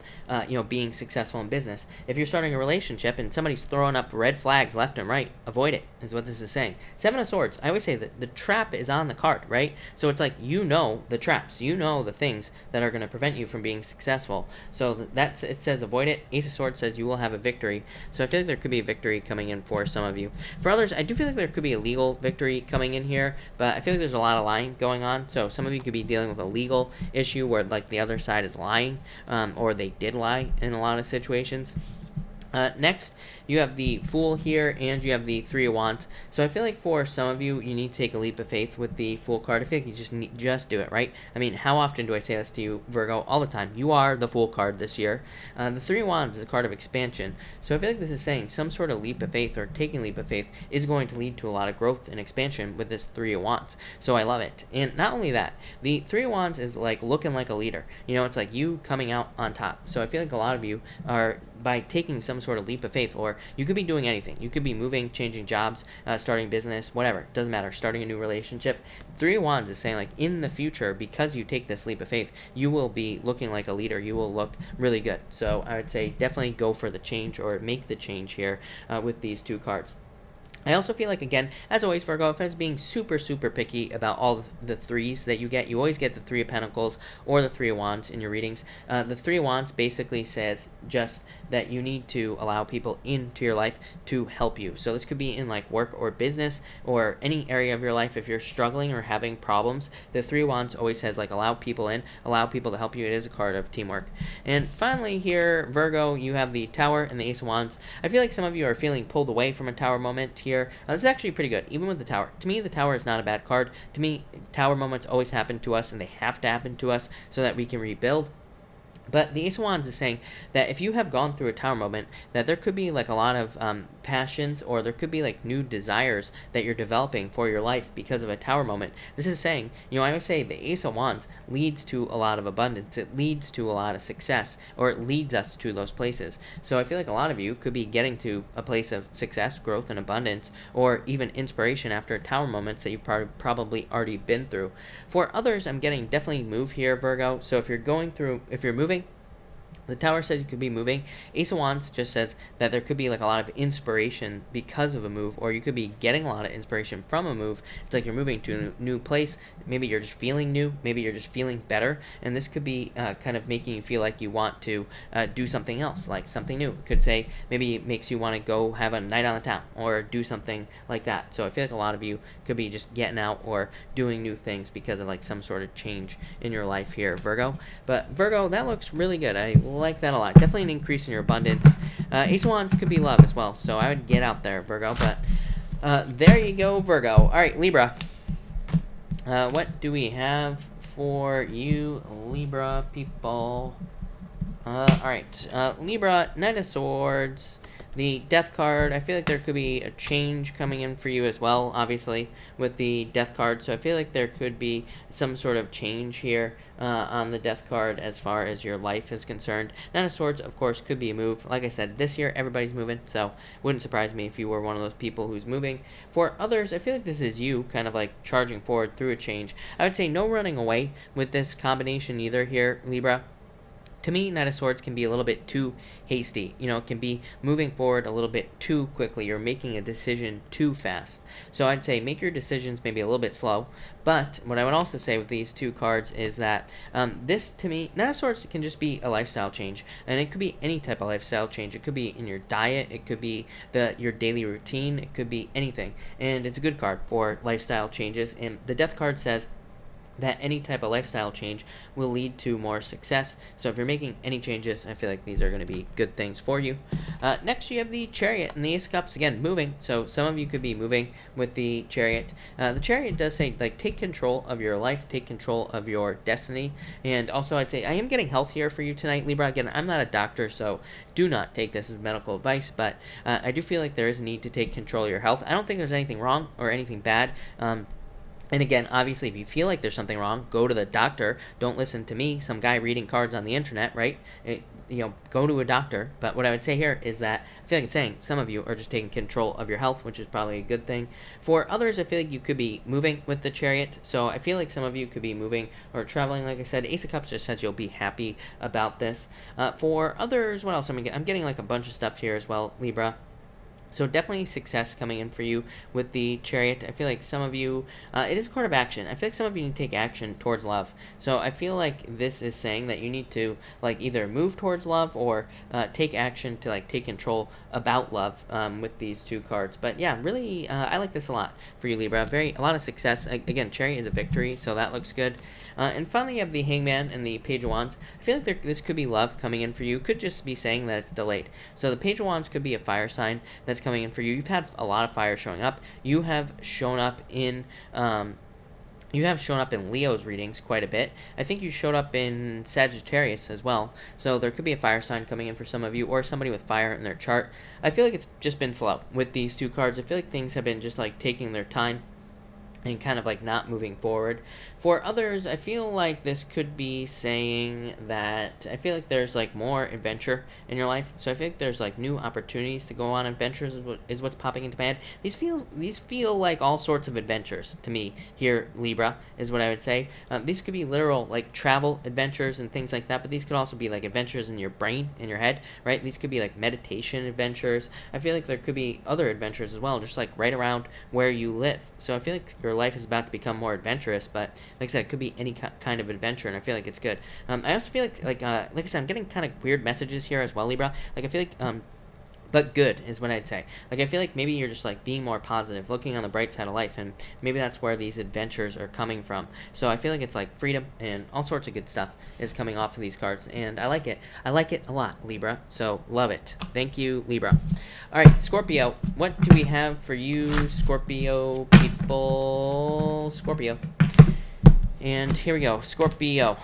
being successful in business. If you're starting a relationship and somebody's throwing up red flags left and right, avoid it, is what this is saying. Seven of Swords, I always say that the trap is on the card, right? So it's like the traps, the things that are going to prevent you from being successful. So it says avoid it. Ace of Swords says you will have a victory. So I feel like there could be a victory coming in for some of you. For others, I do feel like there could be a legal victory coming in here, but I feel like there's a lot of lying going on. So some of you could be dealing with a legal issue where like the other side is lying, or they did lie in a lot of situations. Next, you have the Fool here, and you have the Three of Wands. So I feel like for some of you, you need to take a leap of faith with the Fool card. I feel like you just do it, right? I mean, how often do I say this to you, Virgo? All the time. You are the Fool card this year. The Three of Wands is a card of expansion. So I feel like this is saying some sort of leap of faith or taking a leap of faith is going to lead to a lot of growth and expansion with this Three of Wands. So I love it. And not only that, the Three of Wands is like looking like a leader. It's like you coming out on top. So I feel like a lot of you are, by taking some sort of leap of faith, or you could be doing anything. You could be moving, changing jobs, starting business, whatever. Doesn't matter. Starting a new relationship. Three of Wands is saying like in the future, because you take this leap of faith, you will be looking like a leader. You will look really good. So I would say definitely go for the change or make the change here with these two cards. I also feel like, again, as always, Virgo, if I was being super, super picky about all the threes that you get, you always get the Three of Pentacles or the Three of Wands in your readings. The Three of Wands basically says just that you need to allow people into your life to help you. So this could be in like work or business or any area of your life. If you're struggling or having problems, the Three of Wands always says like allow people in, allow people to help you. It is a card of teamwork. And finally here, Virgo, you have the Tower and the Ace of Wands. I feel like some of you are feeling pulled away from a Tower moment here. This is actually pretty good, even with the Tower. To me, the Tower is not a bad card. To me, Tower moments always happen to us, and they have to happen to us so that we can rebuild. But the Ace of Wands is saying that if you have gone through a Tower moment, that there could be like a lot of passions, or there could be like new desires that you're developing for your life because of a Tower moment. This is saying, I always say the Ace of Wands leads to a lot of abundance. It leads to a lot of success, or it leads us to those places. So I feel like a lot of you could be getting to a place of success, growth, and abundance, or even inspiration after Tower moments that you've probably already been through. For others, I'm getting definitely move here, Virgo. So if you're moving, the Tower says you could be moving. Ace of Wands just says that there could be like a lot of inspiration because of a move, or you could be getting a lot of inspiration from a move. It's like you're moving to a new place. Maybe you're just feeling new. Maybe you're just feeling better. And this could be kind of making you feel like you want to do something else, like something new. It could say maybe it makes you want to go have a night on the town or do something like that. So I feel like a lot of you could be just getting out or doing new things because of like some sort of change in your life here, Virgo. But Virgo, that looks really good. I like that a lot. Definitely an increase in your abundance. Ace of Wands could be love as well, so I would get out there, Virgo. But there you go, Virgo. All right, Libra. What do we have for you, Libra people? All right, Libra, Knight of Swords, the Death card. I feel like there could be a change coming in for you as well, obviously, with the Death card. So I feel like there could be some sort of change here on the Death card as far as your life is concerned. Knight of Swords, of course, could be a move. Like I said, this year everybody's moving, so it wouldn't surprise me if you were one of those people who's moving. For others, I feel like this is you kind of like charging forward through a change. I would say no running away with this combination either here, Libra. to me, Knight of Swords can be a little bit too hasty. It can be moving forward a little bit too quickly or making a decision too fast. So I'd say make your decisions maybe a little bit slow. But what I would also say with these two cards is that this, to me, Knight of Swords can just be a lifestyle change. And it could be any type of lifestyle change. It could be in your diet. It could be your daily routine. It could be anything. And it's a good card for lifestyle changes. And the Death card says that any type of lifestyle change will lead to more success. So if you're making any changes, I feel like these are going to be good things for you. Next, you have the Chariot and the Ace of Cups. Again, moving. So some of you could be moving with the Chariot. The Chariot does say, like, take control of your life, take control of your destiny. And also, I'd say I am getting healthier for you tonight, Libra. Again, I'm not a doctor, so do not take this as medical advice, but I do feel like there is a need to take control of your health. I don't think there's anything wrong or anything bad. And again, obviously, if you feel like there's something wrong, go to the doctor. Don't listen to me, some guy reading cards on the internet, right? Go to a doctor. But what I would say here is that I feel like it's saying some of you are just taking control of your health, which is probably a good thing. For others, I feel like you could be moving with the Chariot. So I feel like some of you could be moving or traveling. Like I said, Ace of Cups just says you'll be happy about this. For others, what else? I'm getting like a bunch of stuff here as well, Libra. So definitely success coming in for you with the Chariot. I feel like some of you, it is a card of action. I feel like some of you need to take action towards love. So I feel like this is saying that you need to like either move towards love or take action to like take control about love with these two cards. But yeah, really, I like this a lot for you, Libra. A lot of success. Again, Chariot is a victory, so that looks good. And finally, you have the Hangman and the Page of Wands. I feel like this could be love coming in for you. Could just be saying that it's delayed. So the Page of Wands could be a fire sign that's coming in for you. You've had a lot of fire showing up. You have shown up in Leo's readings quite a bit. I think you showed up in Sagittarius as well. So there could be a fire sign coming in for some of you or somebody with fire in their chart. I feel like it's just been slow with these two cards. I feel like things have been just like taking their time and kind of like not moving forward. For others, I feel like this could be saying that I feel like there's like more adventure in your life. So I feel like there's like new opportunities to go on adventures is what's popping into my head. These feel like all sorts of adventures to me here, Libra, is what I would say. These could be literal like travel adventures and things like that, but these could also be like adventures in your brain, in your head, right? These could be like meditation adventures. I feel like there could be other adventures as well, just like right around where you live. So I feel like your life is about to become more adventurous, but like I said, it could be any kind of adventure, and I feel like it's good. I also feel like I said, I'm getting kind of weird messages here as well, Libra. Like I feel like but good is what I'd say. Like I feel like maybe you're just like being more positive, looking on the bright side of life, and maybe that's where these adventures are coming from. So I feel like it's like freedom and all sorts of good stuff is coming off of these cards, and I like it. I like it a lot, Libra. So love it. Thank you, Libra. All right, Scorpio. What do we have for you, Scorpio people? Scorpio. And here we go, Scorpio.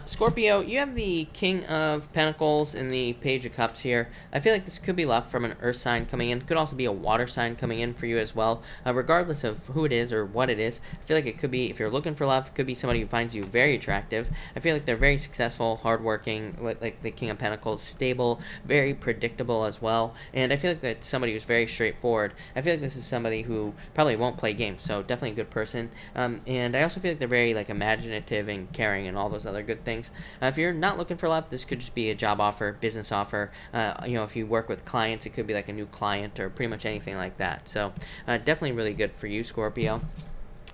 Scorpio, you have the King of Pentacles and the Page of Cups here. I feel like this could be love from an earth sign coming in. Could also be a water sign coming in for you as well. Regardless of who it is or what it is, I feel like it could be, if you're looking for love, it could be somebody who finds you very attractive. I feel like they're very successful, hardworking, like the King of Pentacles, stable, very predictable as well. And I feel like that's somebody who's very straightforward. I feel like this is somebody who probably won't play games, so definitely a good person. And I also feel like they're very like imaginative and caring and all those other good things. If you're not looking for love, this could just be a job offer, business offer. If you work with clients, it could be like a new client or pretty much anything like that. So definitely really good for you, Scorpio.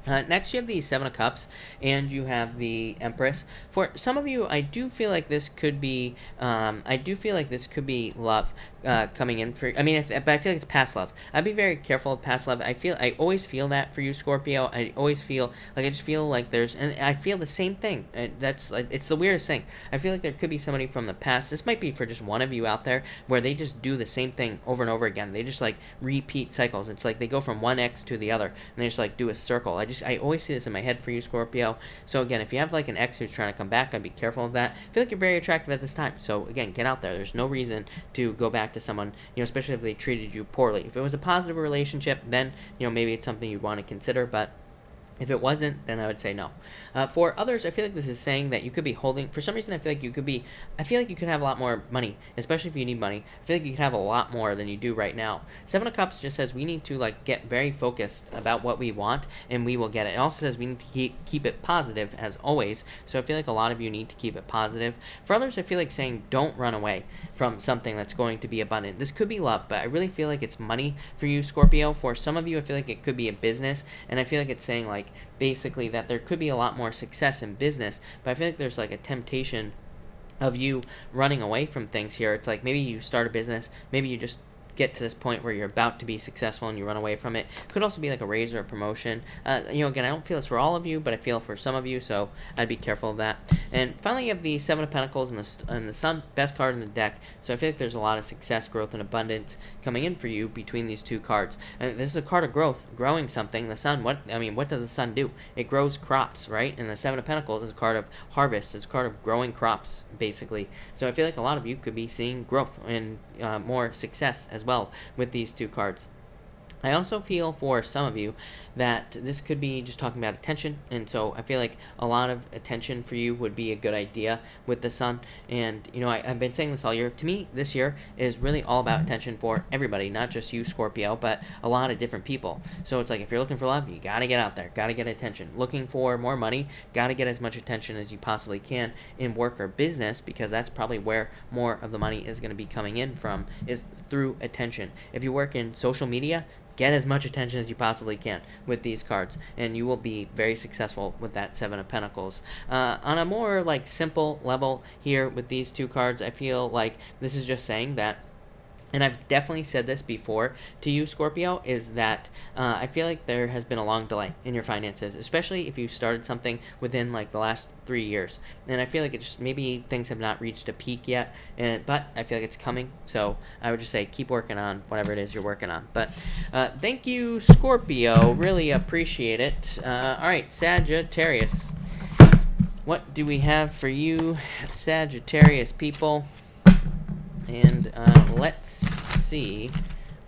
Next, you have the Seven of Cups, and you have the Empress. For some of you, I do feel like this could be, love coming in for. I mean, but I feel like it's past love. I'd be very careful of past love. I always feel that for you, Scorpio. I always feel like I just feel like there's, and I feel the same thing. That's like it's the weirdest thing. I feel like there could be somebody from the past. This might be for just one of you out there where they just do the same thing over and over again. They just like repeat cycles. It's like they go from one ex to the other, and they just like do a circle. I always see this in my head for you, Scorpio. So again, if you have like an ex who's trying to come back, I'd be careful of that. I feel like you're very attractive at this time. So again, get out there. There's no reason to go back to someone, especially if they treated you poorly. If it was a positive relationship, then, maybe it's something you'd want to consider, but If it wasn't, then I would say no. For others, I feel like this is saying that you could be holding, for some reason, I feel like you could have a lot more money, especially if you need money. I feel like you could have a lot more than you do right now. Seven of Cups just says we need to like get very focused about what we want, and we will get it. It also says we need to keep it positive as always. So I feel like a lot of you need to keep it positive. For others, I feel like saying don't run away from something that's going to be abundant. This could be love, but I really feel like it's money for you, Scorpio. For some of you, I feel like it could be a business, and I feel like it's saying like basically that there could be a lot more success in business, but I feel like there's like a temptation of you running away from things here. It's like maybe you start a business, maybe you just get to this point where you're about to be successful and you run away from it. Could also be like a raise or a promotion. Again, I don't feel it's for all of you, but I feel for some of you, so I'd be careful of that. And finally, you have the Seven of Pentacles and the Sun, best card in the deck. So I feel like there's a lot of success, growth, and abundance coming in for you between these two cards. And this is a card of growth, growing something. The Sun, what does the Sun do? It grows crops, right? And the Seven of Pentacles is a card of harvest. It's a card of growing crops, basically. So I feel like a lot of you could be seeing growth and more success as well with these two cards. I also feel for some of you that this could be just talking about attention, and so I feel like a lot of attention for you would be a good idea with the Sun. And I've been saying this all year. To me, this year is really all about attention for everybody, not just you, Scorpio, but a lot of different people. So it's like if you're looking for love, you gotta get out there, gotta get attention. Looking for more money, gotta get as much attention as you possibly can in work or business, because that's probably where more of the money is going to be coming in from, is through attention. If you work in social media, get as much attention as you possibly can with these cards, and you will be very successful with that Seven of Pentacles. On a more like simple level here with these two cards, I feel like this is just saying that, and I've definitely said this before to you, Scorpio, is that I feel like there has been a long delay in your finances, especially if you started something within like the last 3 years. And I feel like it just, maybe things have not reached a peak yet, but I feel like it's coming. So I would just say keep working on whatever it is you're working on. But thank you, Scorpio. Really appreciate it. All right, Sagittarius. What do we have for you, Sagittarius people? And let's see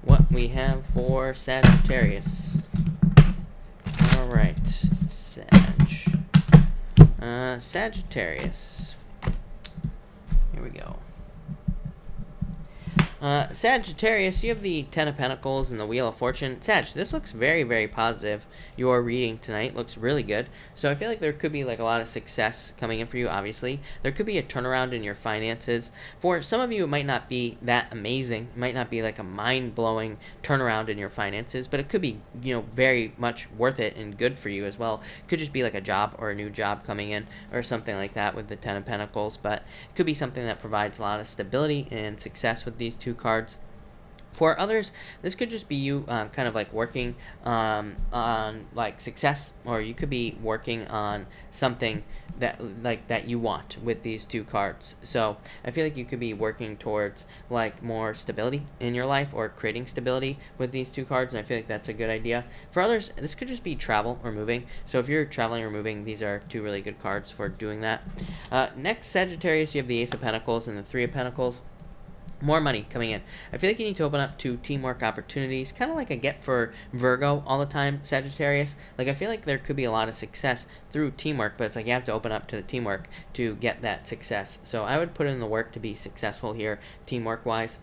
what we have for Sagittarius. All right, Sagittarius. Here we go. Sagittarius, you have the Ten of Pentacles and the Wheel of Fortune. Sag, this looks very, very positive. Your reading tonight looks really good. So I feel like there could be like a lot of success coming in for you, obviously. There could be a turnaround in your finances. For some of you, it might not be that amazing. It might not be like a mind-blowing turnaround in your finances, but it could be, very much worth it and good for you as well. It could just be like a job or a new job coming in or something like that with the Ten of Pentacles, but it could be something that provides a lot of stability and success with these two cards. For others, this could just be you kind of like working on like success, or you could be working on something that you want with these two cards. So I feel like you could be working towards like more stability in your life, or creating stability with these two cards, and I feel like that's a good idea. For others, this could just be travel or moving. So if you're traveling or moving, these are two really good cards for doing that. Next, Sagittarius, you have the Ace of Pentacles and the Three of Pentacles. More money coming in. I feel like you need to open up to teamwork opportunities, kind of like I get for Virgo all the time, Sagittarius. Like I feel like there could be a lot of success through teamwork, but it's like you have to open up to the teamwork to get that success. So I would put in the work to be successful here, teamwork-wise.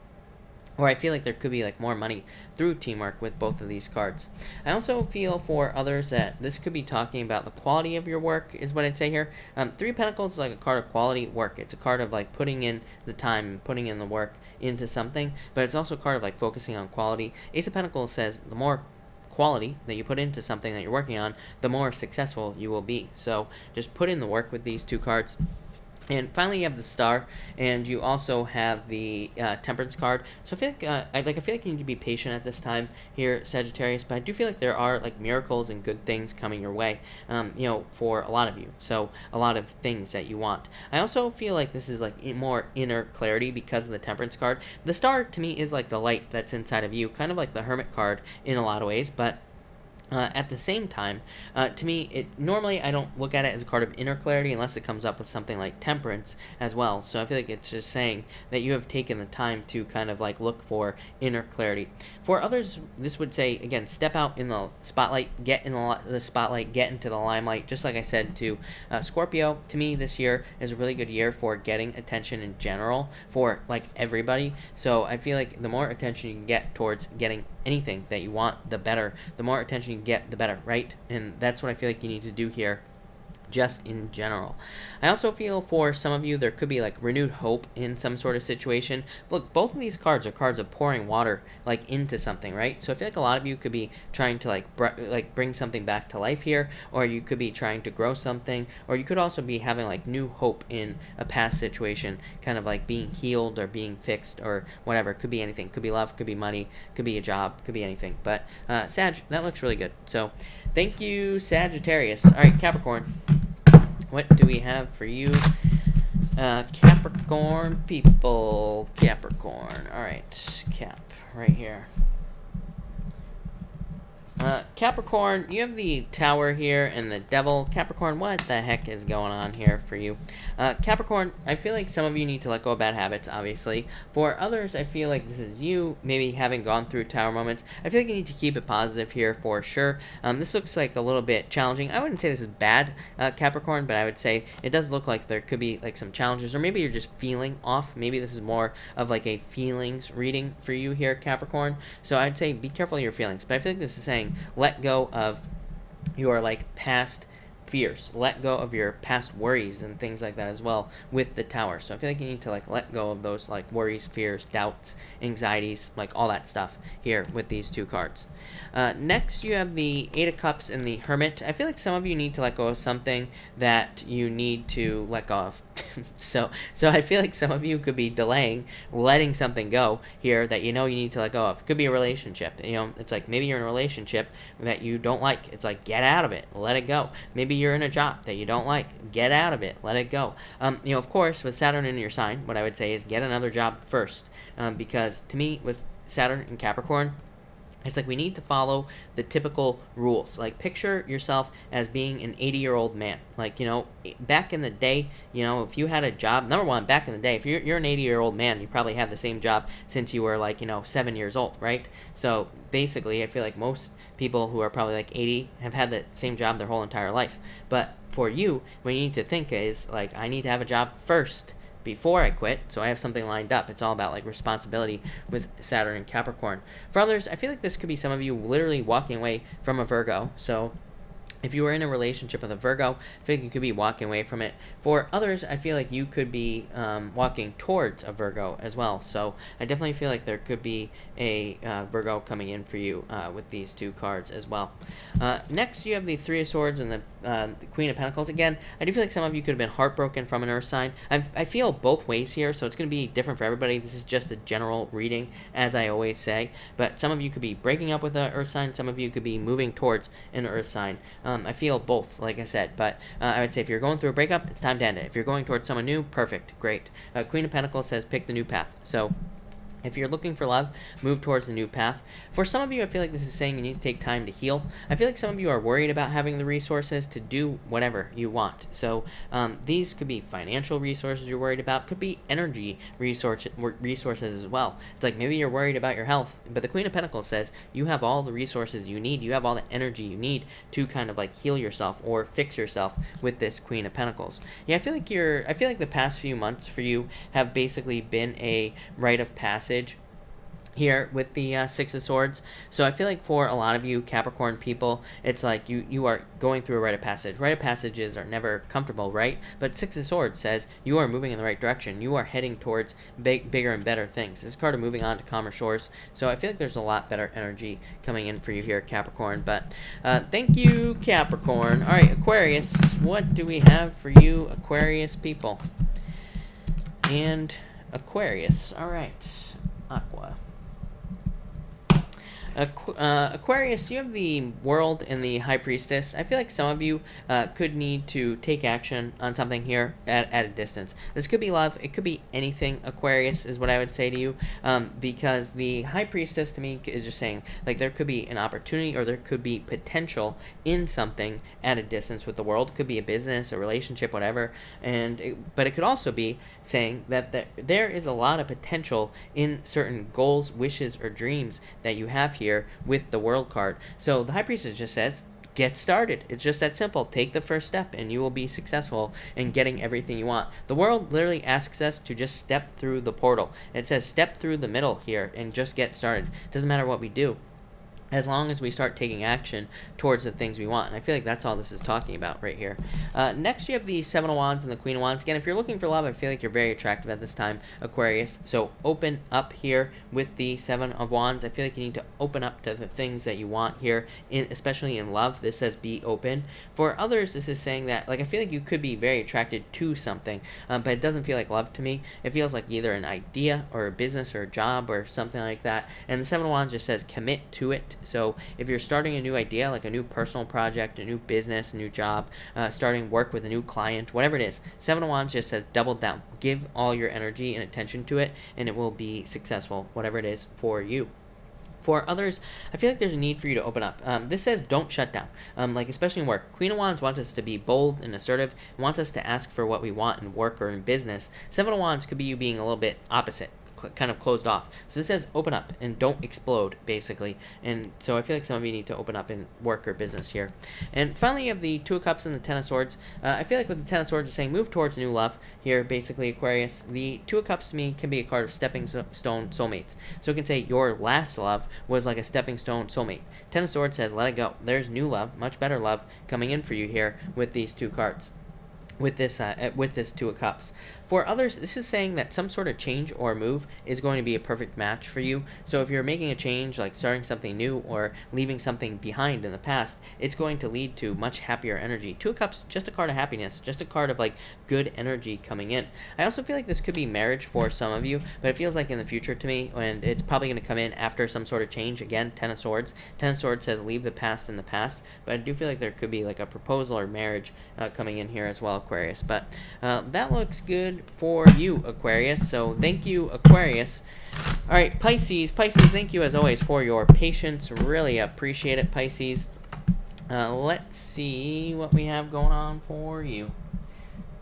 Or I feel like there could be like more money through teamwork with both of these cards. I also feel for others that this could be talking about the quality of your work, is what I'd say here. Three of Pentacles is like a card of quality work. It's a card of like putting in the time, putting in the work into something, but it's also a card of like focusing on quality. Ace of Pentacles says the more quality that you put into something that you're working on, the more successful you will be. So just put in the work with these two cards. And finally, you have the Star, and you also have the Temperance card. So I feel like you need to be patient at this time here, Sagittarius. But I do feel like there are like miracles and good things coming your way, for a lot of you. So a lot of things that you want. I also feel like this is like more inner clarity because of the Temperance card. The Star to me is like the light that's inside of you, kind of like the Hermit card in a lot of ways, but At the same time, to me, normally I don't look at it as a card of inner clarity unless it comes up with something like temperance as well. So I feel like it's just saying that you have taken the time to kind of like look for inner clarity. For others, this would say, again, step out in the spotlight, get in the spotlight, get into the limelight. Just like I said to Scorpio, to me this year is a really good year for getting attention in general for like everybody. So I feel like the more attention you can get towards getting anything that you want, the better. The more attention you get, the better, right? And that's what I feel like you need to do here, just in general. I also feel for some of you there could be like renewed hope in some sort of situation. Look, both of these cards are cards of pouring water like into something, right? So I feel like a lot of you could be trying to like bring something back to life here, or you could be trying to grow something, or you could also be having like new hope in a past situation, kind of like being healed or being fixed or whatever. Could be anything. Could be love, could be money, could be a job, could be anything. But Sag, that looks really good. So thank you, Sagittarius. All right, Capricorn. What do we have for you, Capricorn people? Capricorn. All right, Cap, right here. Capricorn, you have the Tower here and the Devil. Capricorn, what the heck is going on here for you? Capricorn, I feel like some of you need to let go of bad habits, obviously. For others, I feel like this is you, maybe having gone through Tower moments. I feel like you need to keep it positive here for sure. This looks like a little bit challenging. I wouldn't say this is bad, Capricorn, but I would say it does look like there could be like some challenges, or maybe you're just feeling off. Maybe this is more of like a feelings reading for you here, Capricorn. So I'd say be careful of your feelings, but I feel like this is saying let go of your like past fears, let go of your past worries and things like that as well with the Tower. So I feel like you need to like let go of those like worries, fears, doubts, anxieties, like all that stuff here with these two cards. Next you have the Eight of Cups and the Hermit. I feel like some of you need to let go of something that you need to let go of. so I feel like some of you could be delaying letting something go here that you know you need to let go of. It could be a relationship. You know, it's like maybe you're in a relationship that you don't like. It's like get out of it, let it go. Maybe you're in a job that you don't like, get out of it, let it go. You know, of course, with Saturn in your sign, what I would say is get another job first, because to me, with Saturn and Capricorn, it's like we need to follow the typical rules. Like picture yourself as being an 80-year-old man. Like, you know, back in the day, you know, if you had a job, number one, back in the day, if you're an 80-year-old man, you probably had the same job since you were like, you know, 7 years old, right? So basically, I feel like most people who are probably like 80 have had the same job their whole entire life. But for you, what you need to think is like, I need to have a job first before I quit, so I have something lined up. It's all about like responsibility with Saturn and Capricorn. For others, I feel like this could be some of you literally walking away from a Virgo. So if you were in a relationship with a Virgo, I feel like you could be walking away from it. For others, I feel like you could be walking towards a Virgo as well. So I definitely feel like there could be a Virgo coming in for you with these two cards as well. Next, you have the Three of Swords and the Queen of Pentacles. Again, I do feel like some of you could have been heartbroken from an Earth sign. I feel both ways here, so it's going to be different for everybody. This is just a general reading, as I always say. But some of you could be breaking up with an Earth sign. Some of you could be moving towards an Earth sign. I feel both, like I said, but I would say if you're going through a breakup, it's time to end it. If you're going towards someone new, perfect, great. Queen of Pentacles says pick the new path. So if you're looking for love, move towards the new path. For some of you, I feel like this is saying you need to take time to heal. I feel like some of you are worried about having the resources to do whatever you want. So these could be financial resources you're worried about. Could be energy resources as well. It's like maybe you're worried about your health, but the Queen of Pentacles says you have all the resources you need. You have all the energy you need to kind of like heal yourself or fix yourself with this Queen of Pentacles. Yeah, I feel like the past few months for you have basically been a rite of passage here with the Six of Swords. So I feel like for a lot of you Capricorn people, it's like you are going through a rite of passage. Rite of passages are never comfortable, right? But Six of Swords says you are moving in the right direction. You are heading towards bigger and better things. This card of moving on to calmer shores. So I feel like there's a lot better energy coming in for you here, Capricorn. But thank you, Capricorn. All right, Aquarius, what do we have for you, Aquarius people? And Aquarius, all right, Aqua. Aquarius, you have the World and the High Priestess. I feel like some of you could need to take action on something here at a distance. This could be love. It could be anything, Aquarius, is what I would say to you. Because the High Priestess, to me, is just saying, like, there could be an opportunity or there could be potential in something at a distance with the World. It could be a business, a relationship, whatever. But it could also be saying that there is a lot of potential in certain goals, wishes, or dreams that you have here with the World card. So the High Priestess just says, get started. It's just that simple. Take the first step and you will be successful in getting everything you want. The World literally asks us to just step through the portal. It says step through the middle here and just get started. It doesn't matter what we do, as long as we start taking action towards the things we want. And I feel like that's all this is talking about right here. Next, you have the Seven of Wands and the Queen of Wands. Again, if you're looking for love, I feel like you're very attractive at this time, Aquarius. So open up here with the Seven of Wands. I feel like you need to open up to the things that you want here, especially in love. This says be open. For others, this is saying that, like, I feel like you could be very attracted to something, but it doesn't feel like love to me. It feels like either an idea or a business or a job or something like that. And the Seven of Wands just says commit to it. So if you're starting a new idea, like a new personal project, a new business, a new job, starting work with a new client, whatever it is, Seven of Wands just says double down. Give all your energy and attention to it, and it will be successful, whatever it is for you. For others, I feel like there's a need for you to open up. This says don't shut down, like especially in work. Queen of Wands wants us to be bold and assertive, wants us to ask for what we want in work or in business. Seven of Wands could be you being a little bit opposite, kind of closed off. So this says open up and don't explode, basically. And so I feel like some of you need to open up in work or business here. And finally, you have the Two of Cups and the Ten of Swords. I feel like with the Ten of Swords, it's saying move towards new love here, basically, Aquarius. The Two of Cups to me can be a card of stepping stone soulmates. So it can say your last love was like a stepping stone soulmate. Ten of Swords says let it go. There's new love, much better love coming in for you here with these two cards. With this Two of Cups. For others, this is saying that some sort of change or move is going to be a perfect match for you. So if you're making a change, like starting something new or leaving something behind in the past, it's going to lead to much happier energy. Two of Cups, just a card of happiness, just a card of like good energy coming in. I also feel like this could be marriage for some of you, but it feels like in the future to me, and it's probably going to come in after some sort of change. Again, Ten of Swords. Ten of Swords says leave the past in the past, but I do feel like there could be like a proposal or marriage coming in here as well, Aquarius. But that looks good for you, Aquarius. So thank you, Aquarius. All right, Pisces. Pisces, thank you as always for your patience. Really appreciate it, Pisces. Let's see what we have going on for you.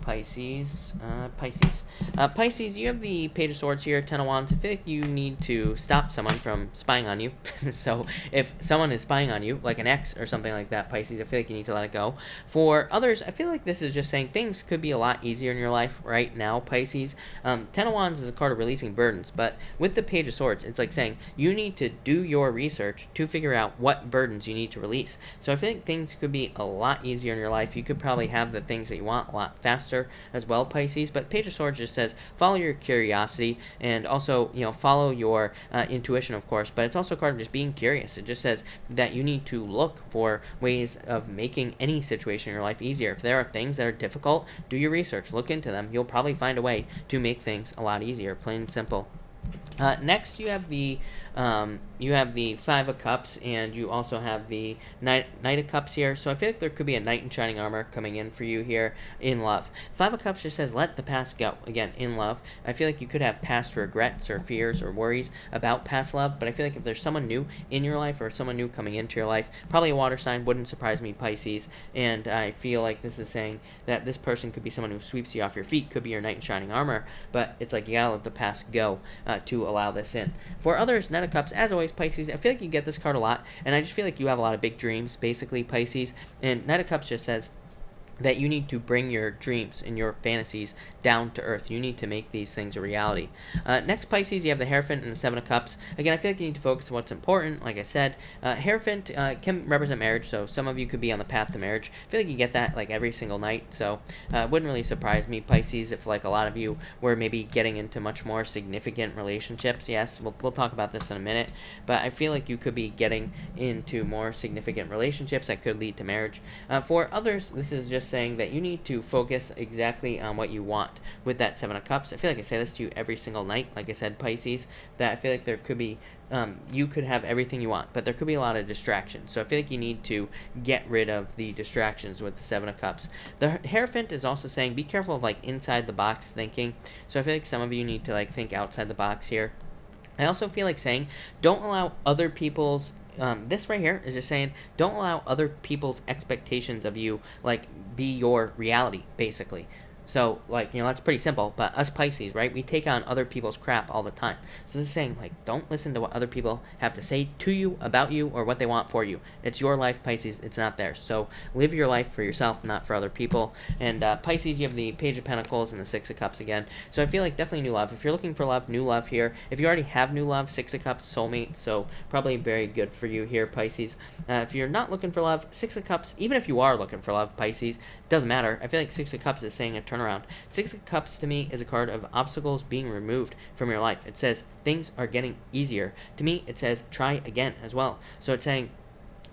Pisces, Pisces, you have the Page of Swords here, Ten of Wands. I feel like you need to stop someone from spying on you. So if someone is spying on you, like an ex or something like that, Pisces, I feel like you need to let it go. For others, I feel like this is just saying things could be a lot easier in your life right now, Pisces. Ten of Wands is a card of releasing burdens, but with the Page of Swords, it's like saying you need to do your research to figure out what burdens you need to release. So I feel like things could be a lot easier in your life. You could probably have the things that you want a lot faster as well, Pisces. But Page of Swords just says follow your curiosity and also, you know, follow your intuition, of course. But it's also a card of just being curious. It just says that you need to look for ways of making any situation in your life easier. If there are things that are difficult, do your research, look into them. You'll probably find a way to make things a lot easier, plain and simple. Next, you have the Five of Cups, and you also have the Knight of Cups here. So I feel like there could be a Knight in shining armor coming in for you here in love. Five of Cups just says let the past go. Again, in love, I feel like you could have past regrets or fears or worries about past love, but I feel like if there's someone new in your life or someone new coming into your life, probably a water sign, wouldn't surprise me, Pisces. And I feel like this is saying that this person could be someone who sweeps you off your feet, could be your Knight in shining armor, but it's like you gotta let the past go to allow this in. For others, Knight of Cups, as always, Pisces, I feel like you get this card a lot, and I just feel like you have a lot of big dreams, basically, Pisces, and Knight of Cups just says that you need to bring your dreams and your fantasies down to earth. You need to make these things a reality. Next, Pisces, you have the Hierophant and the Seven of Cups. Again, I feel like you need to focus on what's important. Like I said, Hierophant can represent marriage, so some of you could be on the path to marriage. I feel like you get that like every single night, so it wouldn't really surprise me, Pisces, if like a lot of you were maybe getting into much more significant relationships. Yes, we'll talk about this in a minute, but I feel like you could be getting into more significant relationships that could lead to marriage. For others, this is just saying that you need to focus exactly on what you want. want with that Seven of Cups. I feel like I say this to you every single night, like I said, Pisces, that I feel like there could be, you could have everything you want, but there could be a lot of distractions. So I feel like you need to get rid of the distractions with the Seven of Cups. The Hierophant is also saying be careful of like inside the box thinking. So I feel like some of you need to like think outside the box here. I also feel like saying don't allow other people's this right here is just saying don't allow other people's expectations of you like be your reality, basically. So, like, you know, that's pretty simple, but us Pisces, right, we take on other people's crap all the time. So this is saying, like, don't listen to what other people have to say to you, about you, or what they want for you. It's your life, Pisces, it's not theirs. So live your life for yourself, not for other people. And Pisces, you have the Page of Pentacles and the Six of Cups again. So I feel like definitely new love. If you're looking for love, new love here. If you already have new love, Six of Cups, soulmate, so probably very good for you here, Pisces. If you're not looking for love, Six of Cups, even if you are looking for love, Pisces, doesn't matter. I feel like Six of Cups is saying a turnaround. Six of Cups to me is a card of obstacles being removed from your life. It says things are getting easier. To me, it says try again as well. So it's saying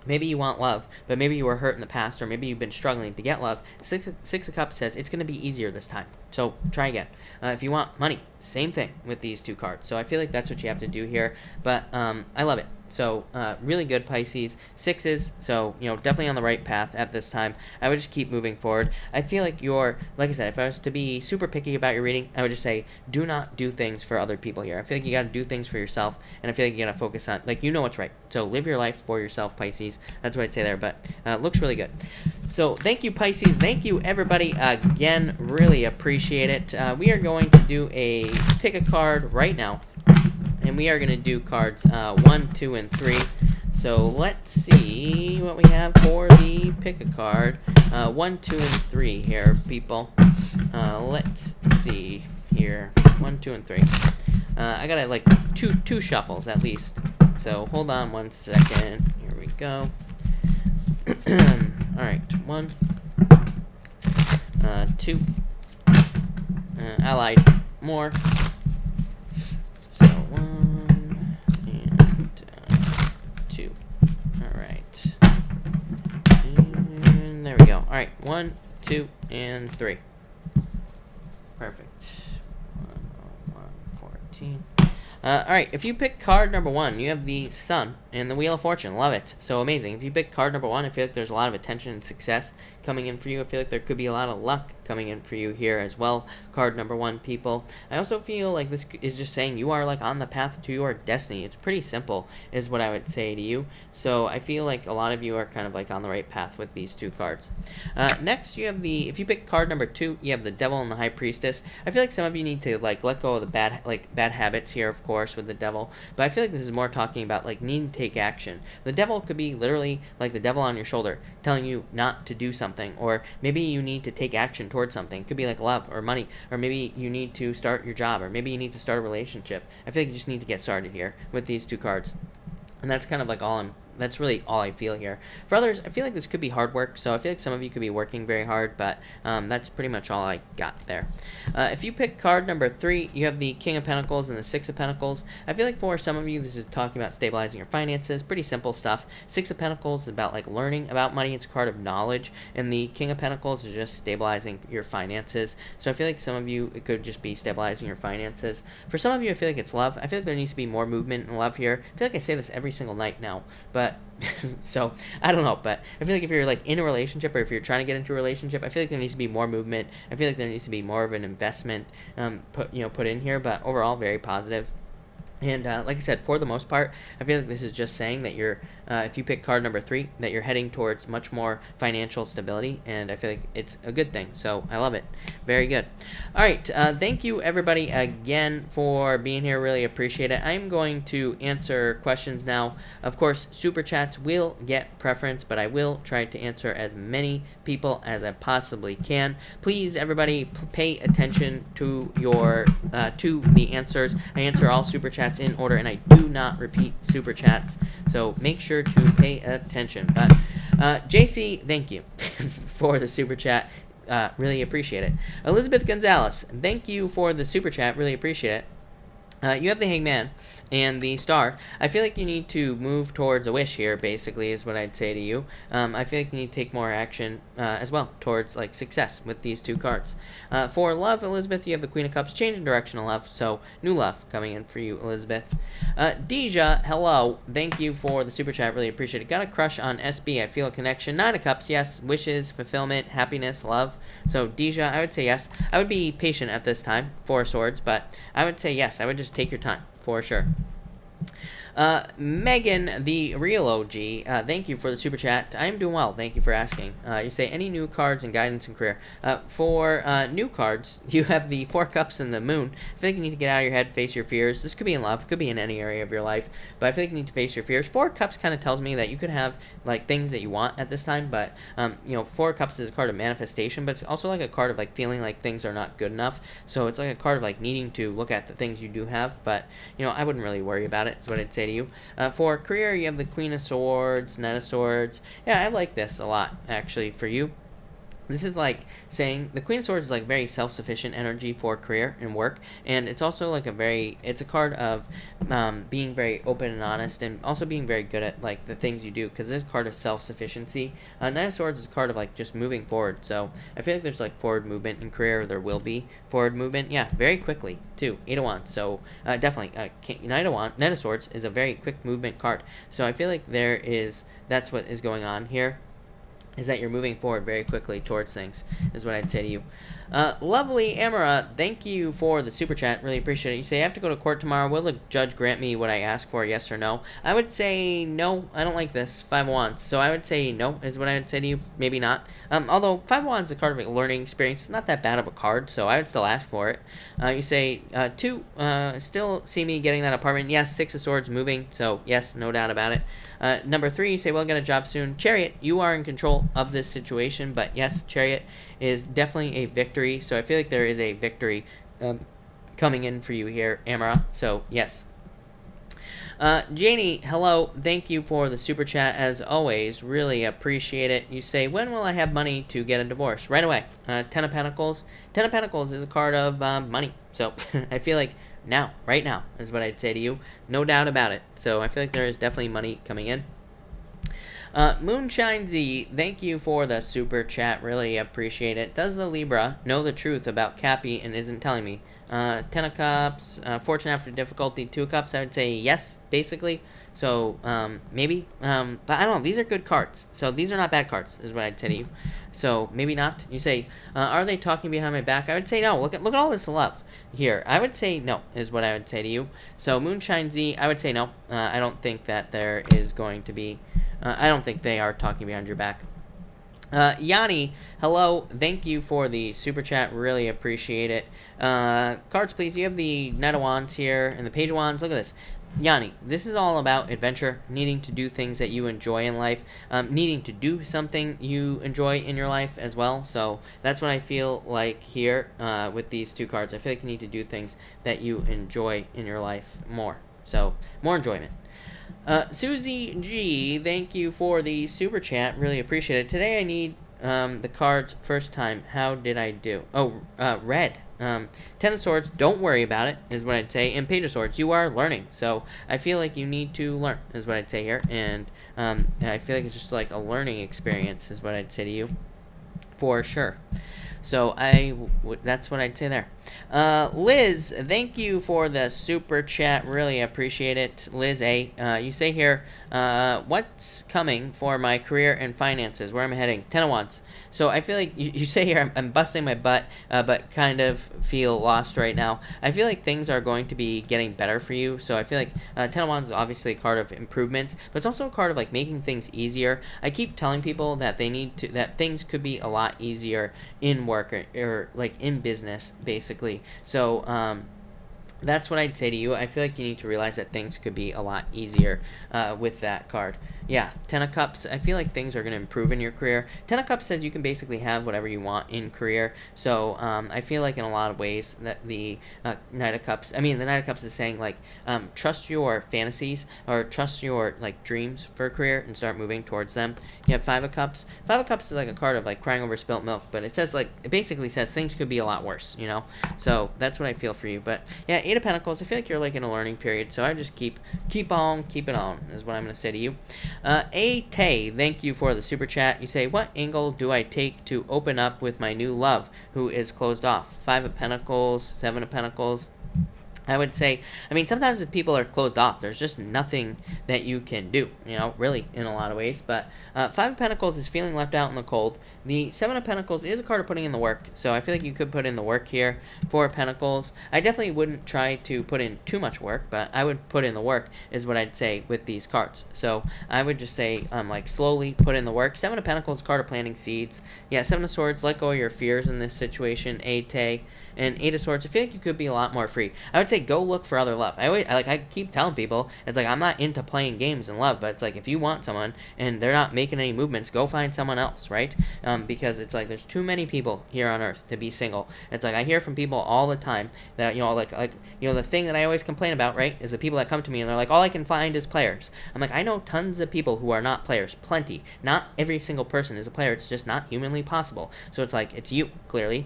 maybe you want love, but maybe you were hurt in the past, or maybe you've been struggling to get love. Six of Cups says it's going to be easier this time. So try again. If you want money, same thing with these two cards. So I feel like that's what you have to do here. But I love it. So really good, Pisces. Sixes, so, you know, definitely on the right path at this time. I would just keep moving forward. I feel like you're, like I said, if I was to be super picky about your reading, I would just say do not do things for other people here. I feel like you got to do things for yourself, and I feel like you got to focus on, like, you know what's right. So live your life for yourself, Pisces. That's what I'd say there, but looks really good. So thank you, Pisces. Thank you, everybody, again. Really appreciate it. We are going to do a pick a card right now. And we are going to do cards 1, 2, and 3. So let's see what we have for the pick a card. 1, 2, and 3 here, people. Let's see here. 1, 2, and 3. I got like two shuffles at least. So hold on one second. Here we go. All right, 1, 2. Allied more. So 1 and 2. All right. And there we go. All right. 1, 2, and 3. Perfect. 101, 14. All right. If you pick card number 1, you have the Sun and the Wheel of Fortune. Love it. So amazing. If you pick card number 1, I feel like there's a lot of attention and success coming in for you. I feel like there could be a lot of luck coming in for you here as well. Card number 1, people. I also feel like this is just saying you are like on the path to your destiny. It's pretty simple is what I would say to you. So I feel like a lot of you are kind of like on the right path with these two cards. Next, you have the, if you pick card number 2, you have the Devil and the High Priestess. I feel like some of you need to like let go of the bad habits here, of course, with the Devil. But I feel like this is more talking about like needing to take action. The Devil could be literally like the devil on your shoulder telling you not to do something, or maybe you need to take action towards something. It could be like love or money, or maybe you need to start your job, or maybe you need to start a relationship. I feel like you just need to get started here with these two cards. And that's kind of like that's really all I feel here. For others, I feel like this could be hard work, so I feel like some of you could be working very hard, but that's pretty much all I got there. If you pick card number 3, you have the King of Pentacles and the Six of Pentacles. I feel like for some of you, this is talking about stabilizing your finances. Pretty simple stuff. Six of Pentacles is about like learning about money. It's a card of knowledge, and the King of Pentacles is just stabilizing your finances. So I feel like some of you, it could just be stabilizing your finances. For some of you, I feel like it's love. I feel like there needs to be more movement in love here. I feel like I say this every single night now, but so I don't know, but I feel like if you're like in a relationship, or if you're trying to get into a relationship, I feel like there needs to be more movement. I feel like there needs to be more of an investment put in here, but overall very positive. And like I said, for the most part, I feel like this is just saying that you're, if you pick card number 3, that you're heading towards much more financial stability, and I feel like it's a good thing. So I love it. Very good. All right. Thank you, everybody, again for being here. Really appreciate it. I'm going to answer questions now. Of course, Super Chats will get preference, but I will try to answer as many people as I possibly can. Please, everybody, pay attention to your to the answers. I answer all Super Chats in order, and I do not repeat Super Chats, so make sure to pay attention. But JC, thank you for the Super Chat. Really appreciate it. Elizabeth Gonzalez, thank you for the Super Chat. Really appreciate it. You have the Hangman, and the Star. I feel like you need to move towards a wish here, basically, is what I'd say to you. I feel like you need to take more action as well towards like success with these two cards. For love, Elizabeth, you have the Queen of Cups, change in direction of love, so new love coming in for you, Elizabeth. Deja, hello, thank you for the super chat, really appreciate it. Got a crush on SB, I feel a connection. Nine of Cups, yes, wishes, fulfillment, happiness, love. So Deja, I would say yes. I would be patient at this time, Four of Swords, but I would say yes, I would just take your time. For sure. Megan, the real OG, thank you for the super chat. I am doing well. Thank you for asking. You say, any new cards and guidance in career? For new cards, you have the Four Cups and the Moon. I feel like you need to get out of your head, face your fears. This could be in love, could be in any area of your life, but I feel like you need to face your fears. Four Cups kind of tells me that you could have like things that you want at this time, but Four Cups is a card of manifestation, but it's also like a card of like feeling like things are not good enough. So it's like a card of like needing to look at the things you do have, but I wouldn't really worry about it, is what I'd say to you. For career, you have the Queen of Swords, Knight of Swords. Yeah, I like this a lot, actually, for you. This is like saying the Queen of Swords is like very self-sufficient energy for career and work, and it's also like it's a card of being very open and honest, and also being very good at like the things you do, because this card of self-sufficiency. Knight of Swords is a card of like just moving forward, so I feel like there's like forward movement in career, or there will be forward movement, yeah, very quickly too. 8 of Wands, so definitely Knight of Swords is a very quick movement card, so I feel like that's what is going on here, is that you're moving forward very quickly towards things, is what I'd say to you. Lovely Amara, thank you for the super chat, really appreciate it. You say, I have to go to court tomorrow, will the judge grant me what I ask for, yes or no? I would say no, I don't like this, 5 of Wands, so I would say no, is what I would say to you, maybe not. Although 5 of Wands is a card of a learning experience, it's not that bad of a card, so I would still ask for it. You say, 2, still see me getting that apartment, yes, 6 of Swords moving, so yes, no doubt about it. Number 3, you say, well, get a job soon. Chariot, you are in control of this situation, but yes, Chariot is definitely a victory, so I feel like there is a victory coming in for you here, Amara, so yes. Janie, hello, thank you for the super chat, as always, really appreciate it. You say, when will I have money to get a divorce? Right away. 10 of Pentacles. 10 of Pentacles is a card of money, so I feel like now, right now, is what I'd say to you, no doubt about it, so I feel like there is definitely money coming in. Moonshine Z, thank you for the super chat, really appreciate it. Does the Libra know the truth about Cappy and isn't telling me? 10 of Cups, Fortune after difficulty, 2 of Cups, I would say yes, basically. So, maybe. But I don't know, these are good cards. So these are not bad cards, is what I'd say to you. So, maybe not. You say, are they talking behind my back? I would say no. Look at all this love here. I would say no, is what I would say to you. So, Moonshine Z, I would say no. I don't think that there is going to be... I don't think they are talking behind your back. Yanni, hello, thank you for the super chat, really appreciate it. Cards, please. You have the Knight of Wands here and the Page of Wands. Look at this. Yanni, this is all about adventure, needing to do things that you enjoy in life, needing to do something you enjoy in your life as well. So that's what I feel like here with these two cards. I feel like you need to do things that you enjoy in your life more. So more enjoyment. Susie G, thank you for the super chat. Really appreciate it. Today I need the cards first time. How did I do? Oh, red. 10 of Swords, don't worry about it, is what I'd say. And Page of Swords, you are learning. So I feel like you need to learn, is what I'd say here. And I feel like it's just like a learning experience, is what I'd say to you. For sure. So that's what I'd say there. Liz, thank you for the super chat. Really appreciate it. Liz A, you say here, what's coming for my career and finances? Where I'm heading? 10 of Wands. So I feel like you say here, I'm busting my butt, but kind of feel lost right now. I feel like things are going to be getting better for you. So I feel like 10 of Wands is obviously a card of improvements, but it's also a card of like making things easier. I keep telling people that that things could be a lot easier in work or like in business, basically. So that's what I'd say to you. I feel like you need to realize that things could be a lot easier with that card. Yeah, 10 of Cups, I feel like things are going to improve in your career. 10 of Cups says you can basically have whatever you want in career. So I feel like in a lot of ways that the Knight of Cups is saying like trust your fantasies or trust your like dreams for a career and start moving towards them. You have 5 of Cups. 5 of Cups is like a card of like crying over spilt milk, but it basically says things could be a lot worse, you know? So that's what I feel for you. But yeah, Eight of Pentacles, I feel like you're like in a learning period, so I just keep on keeping on is what I'm going to say to you. A-Tay, thank you for the super chat. You say, what angle do I take to open up with my new love who is closed off? Five of Pentacles, Seven of Pentacles. I would say, I mean, sometimes if people are closed off, there's just nothing that you can do, you know, really, in a lot of ways. But Five of Pentacles is feeling left out in the cold. The Seven of Pentacles is a card of putting in the work, so I feel like you could put in the work here. Four of Pentacles, I definitely wouldn't try to put in too much work, but I would put in the work, is what I'd say with these cards. So I would just say, like, slowly put in the work. Seven of Pentacles, card of planting seeds. Yeah, Seven of Swords, let go of your fears in this situation. A-Tay. And Eight of Swords, I feel like you could be a lot more free. I would say go look for other love. I keep telling people, it's like I'm not into playing games in love, but it's like if you want someone and they're not making any movements, go find someone else, right? Because it's like there's too many people here on Earth to be single. It's like I hear from people all the time that, you know, like you know, the thing that I always complain about, right, is the people that come to me and they're like, all I can find is players. I'm like, I know tons of people who are not players, plenty. Not every single person is a player. It's just not humanly possible. So it's like it's you, clearly.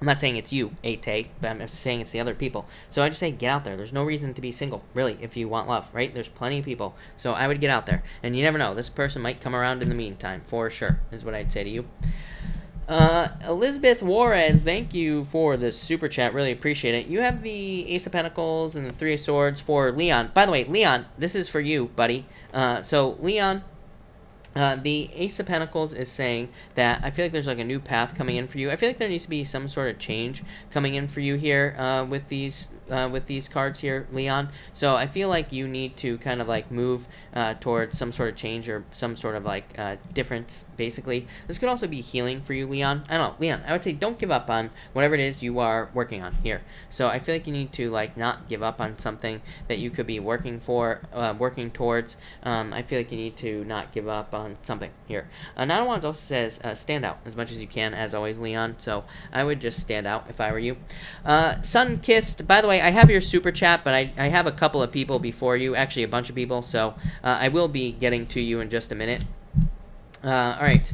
I'm not saying it's you, A-Tay, but I'm just saying it's the other people. So I just say get out there. There's no reason to be single, really, if you want love, right? There's plenty of people. So I would get out there. And you never know. This person might come around in the meantime, for sure, is what I'd say to you. Elizabeth Juarez, thank you for the super chat. Really appreciate it. You have the Ace of Pentacles and the Three of Swords for Leon. By the way, Leon, this is for you, buddy. So, Leon... the Ace of Pentacles is saying that I feel like there's like a new path coming in for you. I feel like there needs to be some sort of change coming in for you here with these cards here, Leon. So I feel like you need to kind of like move towards some sort of change or some sort of like difference, basically. This could also be healing for you, Leon. I don't know, Leon, I would say don't give up on whatever it is you are working on here. So I feel like you need to like not give up on something that you could be working towards. I feel like you need to not give up on something here. Nana Wands also says stand out as much as you can, as always, Leon. So I would just stand out if I were you. Sun Kissed, by the way, I have your super chat, but I have a couple of people before you, actually a bunch of people, so I will be getting to you in just a minute. All right.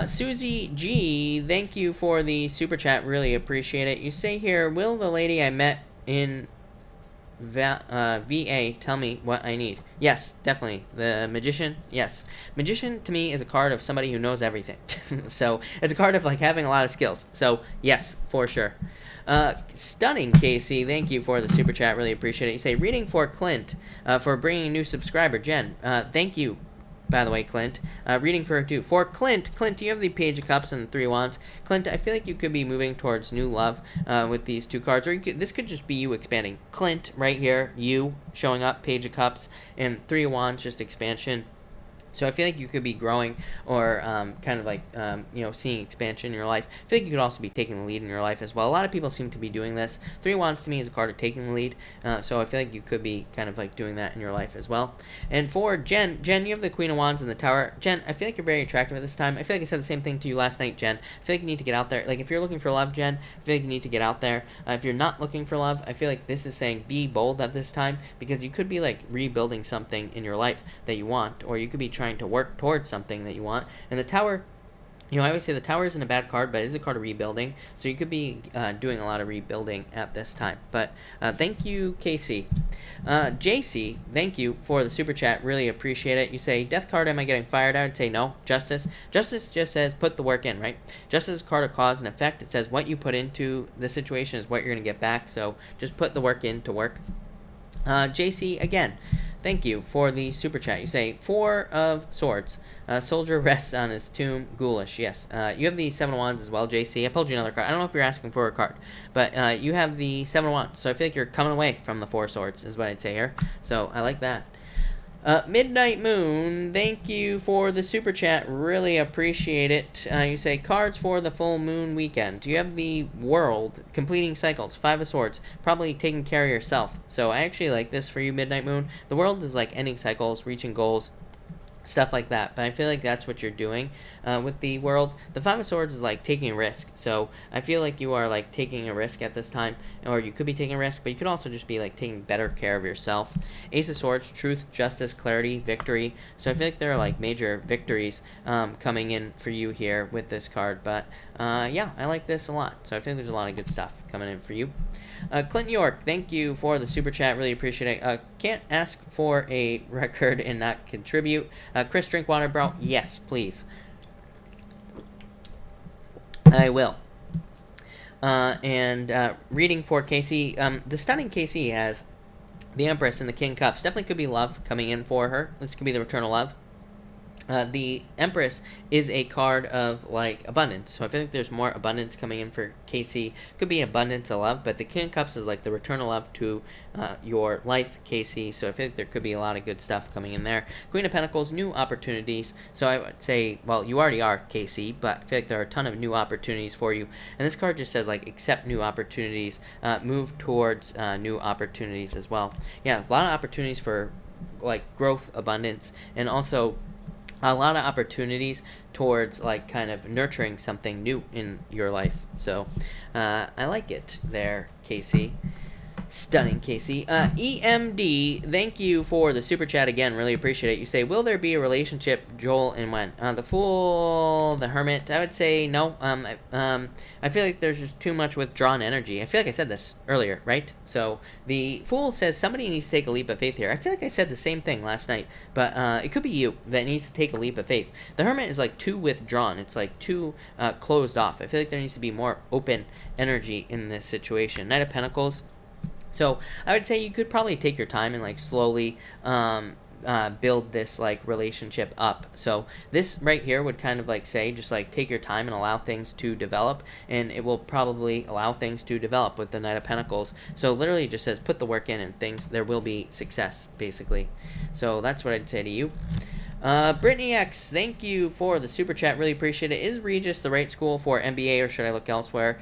Susie G, thank you for the super chat. Really appreciate it. You say here, will the lady I met in VA tell me what I need? Yes, definitely. The Magician, yes. Magician to me is a card of somebody who knows everything. So it's a card of like having a lot of skills. So yes, for sure. Stunning Casey, thank you for the super chat. Really appreciate it. You say reading for Clint for bringing a new subscriber, Jen. Thank you. By the way, Clint, reading for her too. For Clint, do you have the Page of Cups and the Three of Wands? Clint, I feel like you could be moving towards new love with these two cards, or this could just be you expanding. Clint, right here, you showing up, Page of Cups, and Three of Wands, just expansion. So I feel like you could be growing or kind of like, you know, seeing expansion in your life. I feel like you could also be taking the lead in your life as well. A lot of people seem to be doing this. Three of Wands to me is a card of taking the lead. So I feel like you could be kind of like doing that in your life as well. And for Jen, you have the Queen of Wands and the Tower. Jen, I feel like you're very attractive at this time. I feel like I said the same thing to you last night, Jen. I feel like you need to get out there. Like if you're looking for love, Jen, I feel like you need to get out there. If you're not looking for love, I feel like this is saying be bold at this time, because you could be like rebuilding something in your life that you want, or you could be trying to work towards something that you want. And the Tower, you know, I always say the Tower isn't a bad card, but it is a card of rebuilding. So you could be doing a lot of rebuilding at this time. But thank you, Casey. JC, thank you for the super chat. Really appreciate it. You say, death card, am I getting fired? I would say no. Justice. Justice just says put the work in, right? Justice is a card of cause and effect. It says what you put into the situation is what you're going to get back. So just put the work in to work. JC, again, thank you for the super chat. You say, Four of Swords. Soldier rests on his tomb. Ghoulish, yes. You have the Seven of Wands as well, JC. I pulled you another card. I don't know if you're asking for a card, but you have the Seven of Wands. So I feel like you're coming away from the Four of Swords, is what I'd say here. So I like that. Midnight Moon, thank you for the super chat. Really appreciate it. You say, cards for the full moon weekend. Do you have the World, completing cycles, Five of Swords, probably taking care of yourself. So I actually like this for you, Midnight Moon. The World is like ending cycles, reaching goals. stuff like that. But I feel like that's what you're doing with the world. The Five of Swords is like taking a risk, so I feel like you are like taking a risk at this time, or you could be taking a risk, but you could also just be like taking better care of yourself. Ace of Swords, truth, justice, clarity, victory. So I feel like there are like major victories coming in for you here with this card. But yeah, I like this a lot. So I think there's a lot of good stuff coming in for you. Clinton York, thank you for the super chat. Really appreciate it. Can't ask for a record and not contribute. Chris, drink water, bro. Yes, please. I will. And reading for Casey. The stunning Casey has the Empress and the King Cups. Definitely could be love coming in for her. This could be the return of love. The Empress is a card of like abundance, so I feel like there's more abundance coming in for Casey. Could be abundance of love, but the King of Cups is like the return of love to your life, Casey. So I feel like there could be a lot of good stuff coming in there. Queen of Pentacles, new opportunities. So I would say, well, you already are Casey, but I feel like there are a ton of new opportunities for you. And this card just says like accept new opportunities, move towards new opportunities as well. Yeah, a lot of opportunities for like growth, abundance, and also a lot of opportunities towards like kind of nurturing something new in your life. So I like it there, Casey. Stunning, Casey. EMD, thank you for the super chat again. Really appreciate it. You say, will there be a relationship, Joel, and when? The Fool, the Hermit, I would say no. I feel like there's just too much withdrawn energy. I feel like I said this earlier, right? So the Fool says somebody needs to take a leap of faith here. I feel like I said the same thing last night, but it could be you that needs to take a leap of faith. The Hermit is like too withdrawn. It's like too closed off. I feel like there needs to be more open energy in this situation. Knight of Pentacles. So I would say you could probably take your time and like slowly build this like relationship up. So this right here would kind of like say just like take your time and allow things to develop, and it will probably allow things to develop with the Knight of Pentacles. So literally it just says put the work in and things, there will be success basically. So that's what I'd say to you. Brittany X, thank you for the super chat. Really appreciate it. Is Regis the right school for MBA, or should I look elsewhere?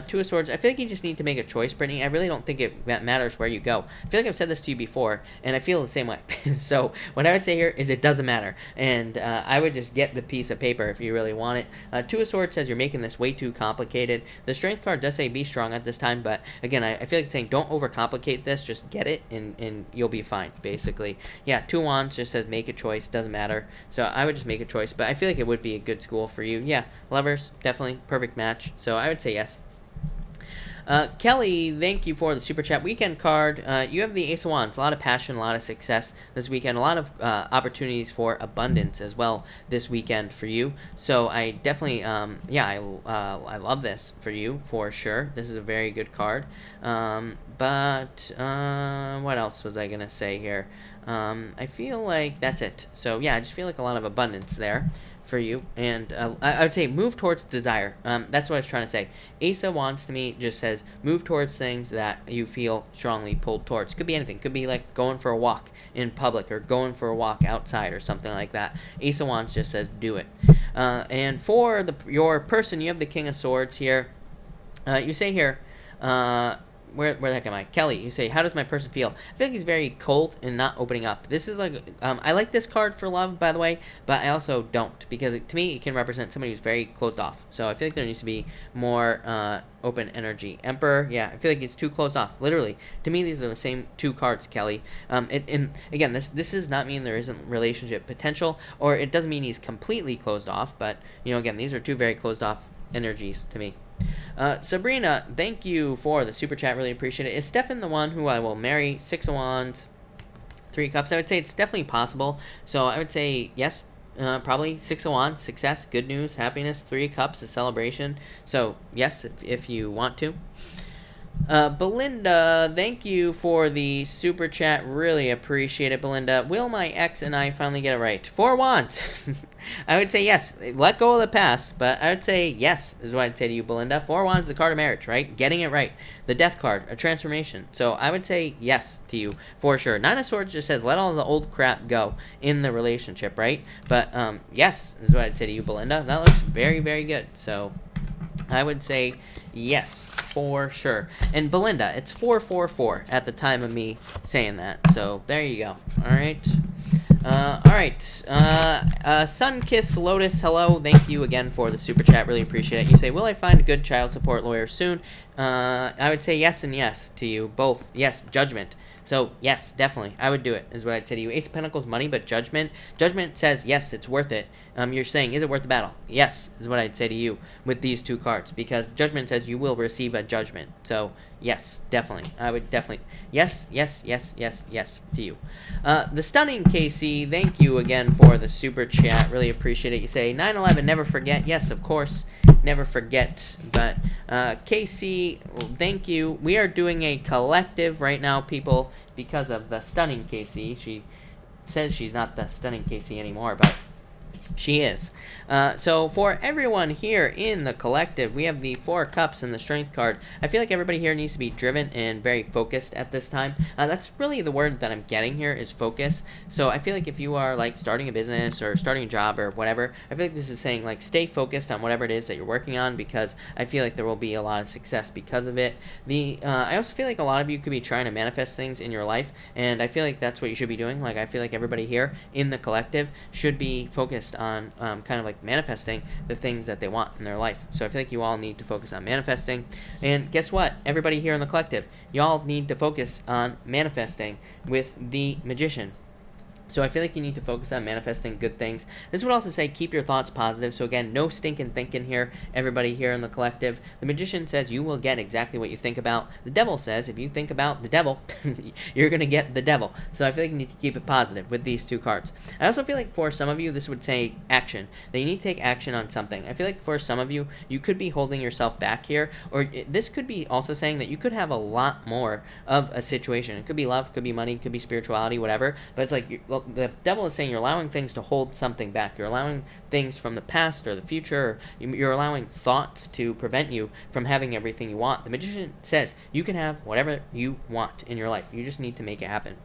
Two of Swords. I feel like you just need to make a choice, Brittany. I really don't think it matters where you go. I feel like I've said this to you before, and I feel the same way. So what I would say here is it doesn't matter, and I would just get the piece of paper if you really want it. Two of Swords says you're making this way too complicated. The Strength card does say be strong at this time, but again, I feel like it's saying don't overcomplicate this. Just get it, and you'll be fine, basically. Yeah, Two of Wands just says make a choice. Doesn't matter. So I would just make a choice, but I feel like it would be a good school for you. Yeah, Lovers, definitely perfect match. So I would say yes. Kelly, thank you for the super chat. Weekend card. You have the Ace of Wands. A lot of passion, a lot of success this weekend. A lot of opportunities for abundance as well this weekend for you. So I definitely, I love this for you for sure. This is a very good card. But what else was I going to say here? I feel like that's it. So yeah, I just feel like a lot of abundance there for you, and I would say move towards desire. That's what I was trying to say. Ace of Wands to me just says move towards things that you feel strongly pulled towards. Could be anything. Could be like going for a walk in public or going for a walk outside or something like that. Ace of Wands just says do it. And for your person, you have the King of Swords here. You say here, where the heck am I? Kelly, you say, how does my person feel? I feel like he's very cold and not opening up. This is like, I like this card for love, by the way, but I also don't, because to me, it can represent somebody who's very closed off. So I feel like there needs to be more open energy. Emperor, yeah, I feel like it's too closed off. Literally, to me, these are the same two cards, Kelly. And again, this does not mean there isn't relationship potential, or it doesn't mean he's completely closed off, but, you know, again, these are two very closed off energies to me. Sabrina, thank you for the super chat. Really appreciate it. Is Stefan the one who I will marry? Six of Wands, Three of Cups. I would say it's definitely possible. So I would say yes, probably. Six of Wands, success, good news, happiness. Three of Cups, a celebration. So yes, if you want to. Belinda, thank you for the super chat. Really appreciate it, Belinda. Will my ex and I finally get it right? Four of Wands. I would say yes. Let go of the past, but I would say yes is what I'd say to you, Belinda. Four of Wands, the card of marriage, right? Getting it right. The Death card, a transformation. So I would say yes to you for sure. Nine of Swords just says let all the old crap go in the relationship, right? But yes is what I'd say to you, Belinda. That looks very, very good. So I would say yes, for sure. And Belinda, it's 444 at the time of me saying that. So there you go. All right. All right. Sun-Kissed Lotus, hello. Thank you again for the super chat. Really appreciate it. You say, will I find a good child support lawyer soon? I would say yes and yes to you both. Yes, Judgment. So, yes, definitely. I would do it, is what I'd say to you. Ace of Pentacles, money, but Judgment. Judgment says, yes, it's worth it. You're saying, is it worth the battle? Yes, is what I'd say to you with these two cards. Because Judgment says you will receive a judgment. So, yes, definitely. I would definitely. Yes, yes, yes, yes, yes to you. The Stunning KC, thank you again for the super chat. Really appreciate it. You say, 9/11, never forget. Yes, of course. Never forget. But KC, thank you. We are doing a collective right now, people, because of the Stunning KC. She says she's not the Stunning KC anymore, but she is. So for everyone here in the collective, we have the 4 Cups and the Strength card. I feel like everybody here needs to be driven and very focused at this time. That's really the word that I'm getting here is focus. So I feel like if you are like starting a business or starting a job or whatever, I feel like this is saying like stay focused on whatever it is that you're working on, because I feel like there will be a lot of success because of it. I also feel like a lot of you could be trying to manifest things in your life, and I feel like that's what you should be doing. Like I feel like everybody here in the collective should be focused on kind of like manifesting the things that they want in their life. So I feel like you all need to focus on manifesting. And guess what? Everybody here in the collective, y'all need to focus on manifesting with the Magician. So I feel like you need to focus on manifesting good things. This would also say keep your thoughts positive. So again, no stinking thinking here, everybody here in the collective. The Magician says you will get exactly what you think about. The Devil says if you think about the devil, you're going to get the devil. So I feel like you need to keep it positive with these two cards. I also feel like for some of you, this would say action. That you need to take action on something. I feel like for some of you, you could be holding yourself back here. Or this could be also saying that you could have a lot more of a situation. It could be love, could be money, could be spirituality, whatever. But it's like the Devil is saying you're allowing things to hold something back. You're allowing things from the past or the future. You're allowing thoughts to prevent you from having everything you want. The Magician says you can have whatever you want in your life. You just need to make it happen.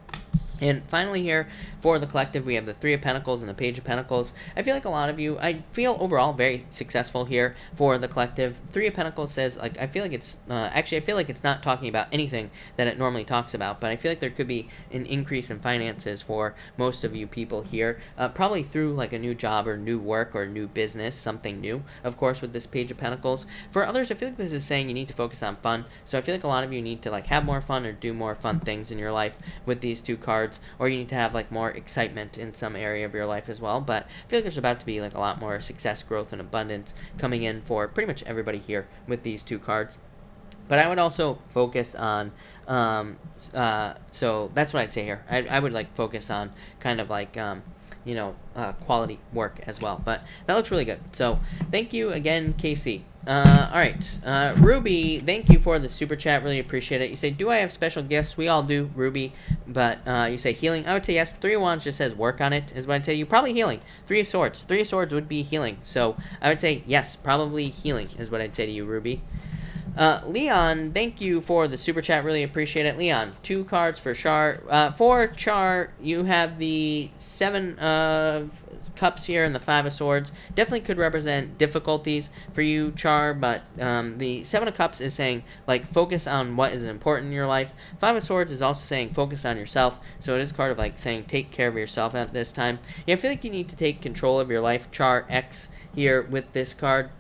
And finally here, for the collective, we have the 3 of Pentacles and the Page of Pentacles. I feel like a lot of you, I feel overall very successful here for the collective. 3 of Pentacles says, like, I feel like it's, actually, I feel like it's not talking about anything that it normally talks about, but I feel like there could be an increase in finances for most of you people here, probably through, like, a new job or new work or new business, something new, of course, with this Page of Pentacles. For others, I feel like this is saying you need to focus on fun, so I feel like a lot of you need to, like, have more fun or do more fun things in your life with these two cards. Or you need to have like more excitement in some area of your life as well. But I feel like there's about to be like a lot more success, growth, and abundance coming in for pretty much everybody here with these two cards. But I would also focus on, so that's what I'd say here. I would like focus on kind of like, quality work as well. But that looks really good. So thank you again, Casey. Alright, Ruby, thank you for the super chat, really appreciate it. You say, do I have special gifts? We all do, Ruby, but you say healing. I would say yes. 3 of Wands just says work on it, is what I'd say. You probably healing. 3 of Swords. 3 of Swords would be healing, so I would say yes, probably healing is what I'd say to you, Ruby. Leon, thank you for the super chat, really appreciate it. Leon, 2 cards for Char. For Char, you have the 7 of Cups here and the 5 of Swords. Definitely could represent difficulties for you, Char, but the 7 of Cups is saying, like, focus on what is important in your life. 5 of Swords is also saying focus on yourself, so it is a card of, like, saying take care of yourself at this time. Yeah, I feel like you need to take control of your life, Char X, here with this card.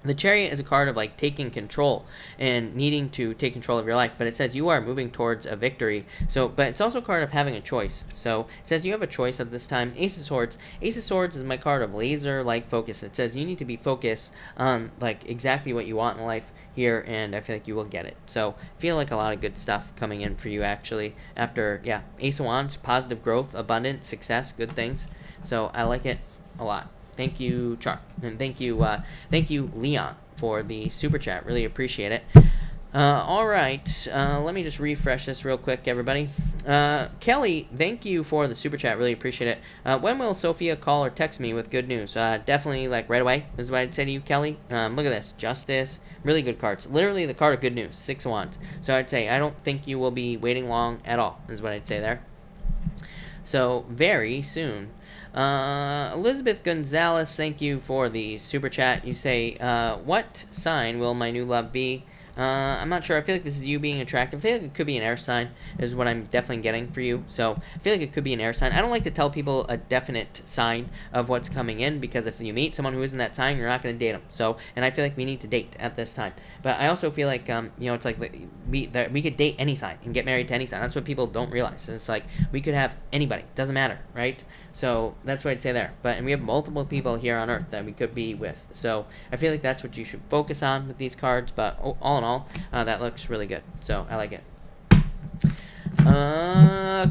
The Chariot is a card of like taking control and needing to take control of your life, but it says you are moving towards a victory. So, but it's also a card of having a choice. So it says you have a choice at this time. Ace of Swords. Ace of Swords is my card of laser-like focus. It says you need to be focused on like exactly what you want in life here, and I feel like you will get it. So I feel like a lot of good stuff coming in for you actually after, yeah, Ace of Wands, positive growth, abundance, success, good things. So I like it a lot. Thank you, Char, and thank you, Leon, for the super chat. Really appreciate it. All right, let me just refresh this real quick, everybody. Kelly, thank you for the super chat. Really appreciate it. When will Sophia call or text me with good news? Definitely, like, right away, is what I'd say to you, Kelly. Look at this. Justice. Really good cards. Literally the card of good news. 6 of Wands. So I'd say I don't think you will be waiting long at all, is what I'd say there. So, very soon. Elizabeth Gonzalez, thank you for the super chat. You say, what sign will my new love be? I'm not sure. I feel like this is you being attractive. I feel like it could be an air sign is what I'm definitely getting for you. So I feel like it could be an air sign. I don't like to tell people a definite sign of what's coming in, because if you meet someone who isn't that sign, you're not going to date them. So, and I feel like we need to date at this time. But I also feel like, it's like we could date any sign and get married to any sign. That's what people don't realize. It's like we could have anybody. Doesn't matter, right? So that's what I'd say there. And we have multiple people here on Earth that we could be with. So I feel like that's what you should focus on with these cards. But all in all, that looks really good. So I like it.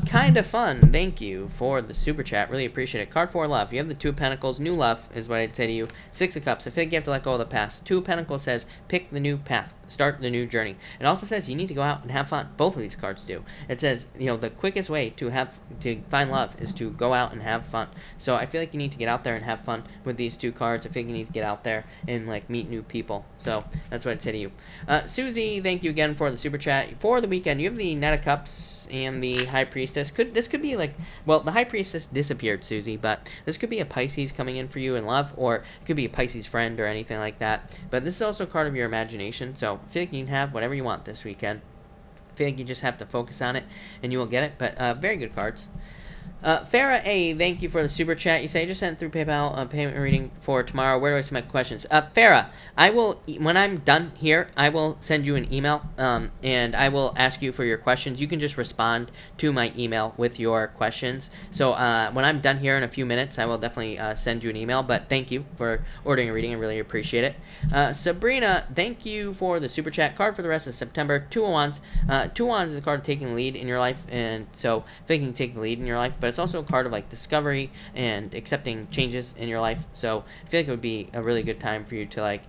Kind of fun. Thank you for the super chat. Really appreciate it. Card 4, love. You have the 2 of Pentacles. New love is what I'd say to you. 6 of Cups. I feel like you have to let go of the past. 2 of Pentacles says pick the new path. Start the new journey. It also says you need to go out and have fun. Both of these cards do. It says, the quickest way to find love is to go out and have fun. So I feel like you need to get out there and have fun with these 2 cards. I think you need to get out there and meet new people. So that's what I'd say to you. Susie, thank you again for the super chat. For the weekend, you have the Knight of Cups and the High Priestess. This could be the High Priestess disappeared, Susie, but this could be a Pisces coming in for you in love, or it could be a Pisces friend or anything like that. But this is also a card of your imagination, so I feel like you can have whatever you want this weekend. I feel like you just have to focus on it, and you will get it. But very good cards. Farah A, thank you for the super chat. You say I just sent through PayPal payment reading for tomorrow. Where do I send my questions? Farah, I will, when I'm done here, I will send you an email, and I will ask you for your questions. You can just respond to my email with your questions. So when I'm done here in a few minutes, I will definitely send you an email. But thank you for ordering a reading. I really appreciate it. Sabrina, thank you for the super chat. Card for the rest of September. 2 of Wands. 2 of Wands is a card of taking the lead in your life, and so I think you can take the lead in your life. But it's also a card of discovery and accepting changes in your life. So I feel like it would be a really good time for you to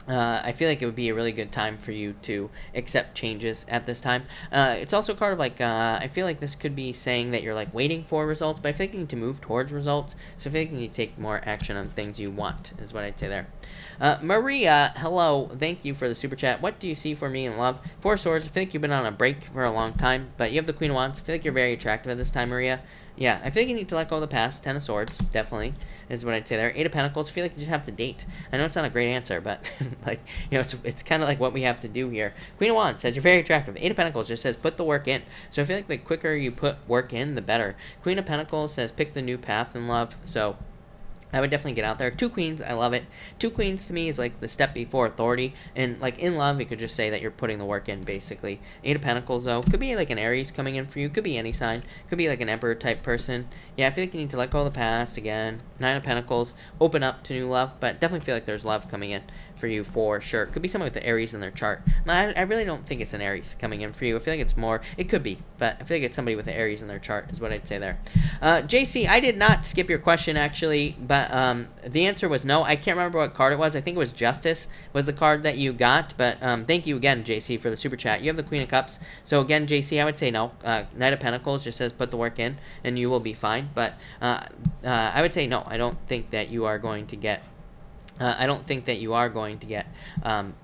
I feel like it would be a really good time for you to accept changes at this time. It's also a card of I feel like this could be saying that you're waiting for results, but I feel like you need to move towards results. So I feel like you need to take more action on things you want, is what I'd say there. Maria, hello. Thank you for the super chat. What do you see for me in love? 4 Swords. I feel like you've been on a break for a long time, but you have the Queen of Wands. I feel like you're very attractive at this time, Maria. Yeah, I feel like you need to let go of the past. 10 of Swords, definitely, is what I'd say there. 8 of Pentacles, I feel like you just have to date. I know it's not a great answer, but, it's kind of what we have to do here. Queen of Wands says you're very attractive. 8 of Pentacles just says put the work in. So I feel like the quicker you put work in, the better. Queen of Pentacles says pick the new path in love. So I would definitely get out there. 2 Queens, I love it. 2 Queens to me is the step before authority. And in love, you could just say that you're putting the work in, basically. 8 of Pentacles, though, could be an Aries coming in for you. Could be any sign. Could be an Emperor type person. Yeah, I feel like you need to let go of the past again. 9 of Pentacles, open up to new love. But definitely feel like there's love coming in for you for sure. Could be someone with the Aries in their chart. I really don't think it's an Aries coming in for you. I feel like it's more, it could be, but I feel like it's somebody with the Aries in their chart is what I'd say there. JC, I did not skip your question actually, but the answer was no. I can't remember what card it was. I think it was Justice was the card that you got, but thank you again, JC, for the super chat. You have the Queen of Cups. So again, JC, I would say no. Knight of Pentacles just says put the work in and you will be fine, but I would say no. I don't think that you are going to get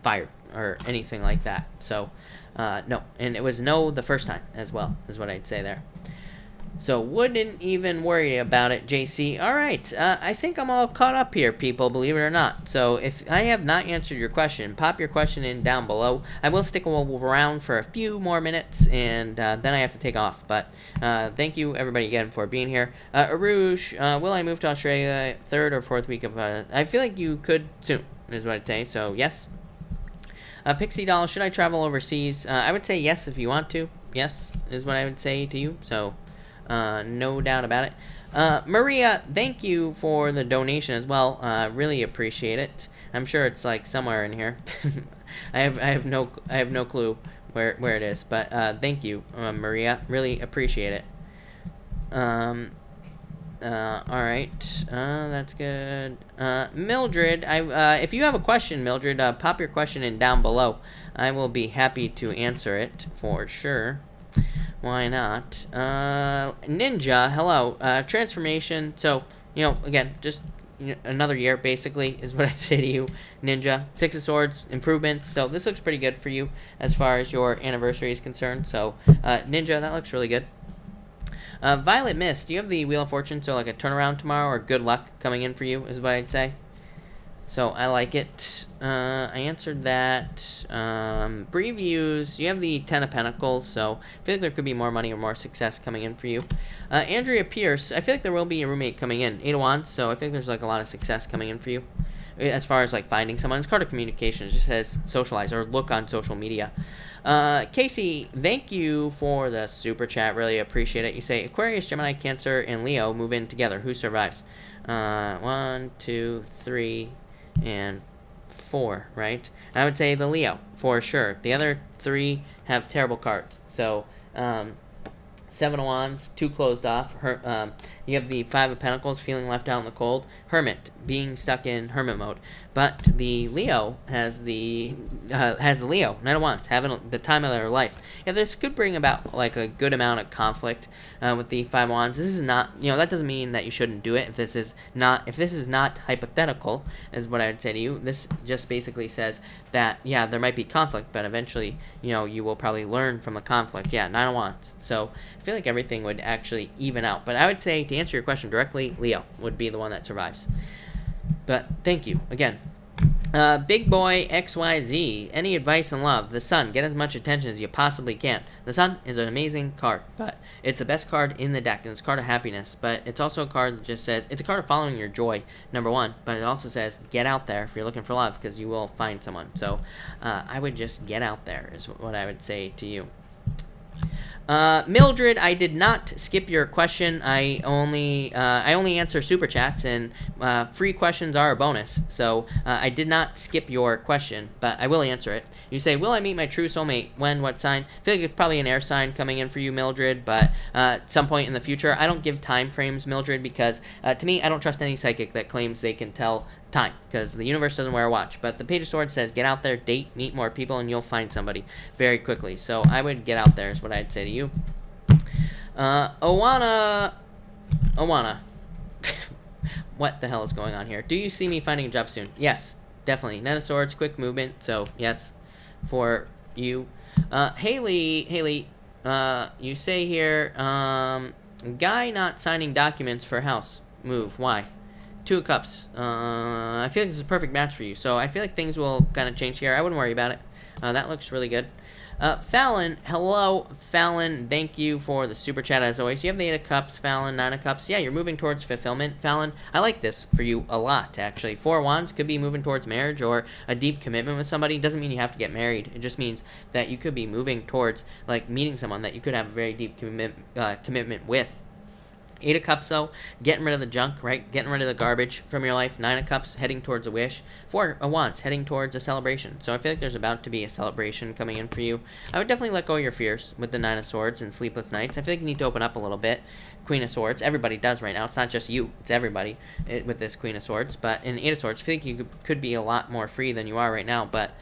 fired or anything like that. So, no. And it was no the first time as well, is what I'd say there. So, wouldn't even worry about it, JC. All right. I think I'm all caught up here, people, believe it or not. So, if I have not answered your question, pop your question in down below. I will stick around for a few more minutes, and then I have to take off. But thank you, everybody, again, for being here. Arush, will I move to Australia 3rd or 4th week of... I feel like you could soon, is what I'd say. So, yes. Pixie Doll, should I travel overseas? I would say yes if you want to. Yes, is what I would say to you. So... no doubt about it. Maria, thank you for the donation as well. Really appreciate it. I'm sure it's somewhere in here. I have no clue where it is, but thank you, Maria. Really appreciate it. All right. That's good. Mildred, if you have a question, Mildred, pop your question in down below. I will be happy to answer it for sure. Why not? Ninja, hello. Transformation. So, again, just another year, basically, is what I'd say to you, Ninja. 6 of Swords, improvements. So, this looks pretty good for you as far as your anniversary is concerned. So, Ninja, that looks really good. Violet Mist, do you have the Wheel of Fortune? So, a turnaround tomorrow or good luck coming in for you, is what I'd say. So I like it. I answered that. Previews, you have the 10 of Pentacles, so I feel like there could be more money or more success coming in for you. Andrea Pierce, I feel like there will be a roommate coming in. 8 of Wands, so I think there's like a lot of success coming in for you. As far as like finding someone, it's card of communication. It just says socialize or look on social media. Casey, thank you for the super chat. Really appreciate it. You say Aquarius, Gemini, Cancer, and Leo move in together. Who survives? 1, 2, 3, and 4, right? I would say the Leo for sure. The other 3 have terrible cards. So 7 of Wands, 2 closed off. You have the 5 of Pentacles, feeling left out in the cold. Hermit, being stuck in hermit mode. But the Leo has the Leo, 9 of Wands, having the time of their life. Yeah, this could bring about like a good amount of conflict with the 5 of Wands. This is not, that doesn't mean that you shouldn't do it. If this is not hypothetical, is what I would say to you. This just basically says that, yeah, there might be conflict, but eventually, you will probably learn from the conflict. Yeah, 9 of Wands. So I feel like everything would actually even out. But I would say, to answer your question directly, Leo would be the one that survives. But thank you again. Big Boy XYZ, any advice in love? The Sun, get as much attention as you possibly can. The Sun is an amazing card, but it's the best card in the deck, and it's a card of happiness, but it's also a card that just says, it's a card of following your joy, number 1, but it also says, get out there if you're looking for love, because you will find someone. So, I would just get out there, is what I would say to you. Mildred, I did not skip your question. I only answer super chats, and free questions are a bonus. So I did not skip your question, but I will answer it. You say, will I meet my true soulmate? When? What sign? I feel like it's probably an air sign coming in for you, Mildred, but at some point in the future. I don't give time frames, Mildred, because to me, I don't trust any psychic that claims they can tell time, because the universe doesn't wear a watch. But the Page of Swords says, get out there, date, meet more people, and you'll find somebody very quickly. So I would get out there is what I'd say to you. Owana what the hell is going on here? Do you see me finding a job soon? Yes, definitely. Knight of Swords, quick movement, so yes, for you. Haley, you say here, guy not signing documents for house move. Why? 2 of Cups. I feel like this is a perfect match for you. So I feel like things will kind of change here. I wouldn't worry about it. That looks really good. Fallon, hello, Fallon. Thank you for the super chat as always. You have the 8 of Cups, Fallon, 9 of Cups. Yeah, you're moving towards fulfillment, Fallon. I like this for you a lot, actually. 4 of Wands could be moving towards marriage or a deep commitment with somebody. Doesn't mean you have to get married. It just means that you could be moving towards, like, meeting someone that you could have a very deep commitment with. 8 of Cups, though, getting rid of the junk, right? Getting rid of the garbage from your life. 9 of Cups, heading towards a wish. 4 of Wands, heading towards a celebration. So I feel like there's about to be a celebration coming in for you. I would definitely let go of your fears with the 9 of Swords and Sleepless Nights. I feel like you need to open up a little bit. Queen of Swords, everybody does right now. It's not just you, it's everybody with this Queen of Swords. But in 8 of Swords, I feel like you could be a lot more free than you are right now. But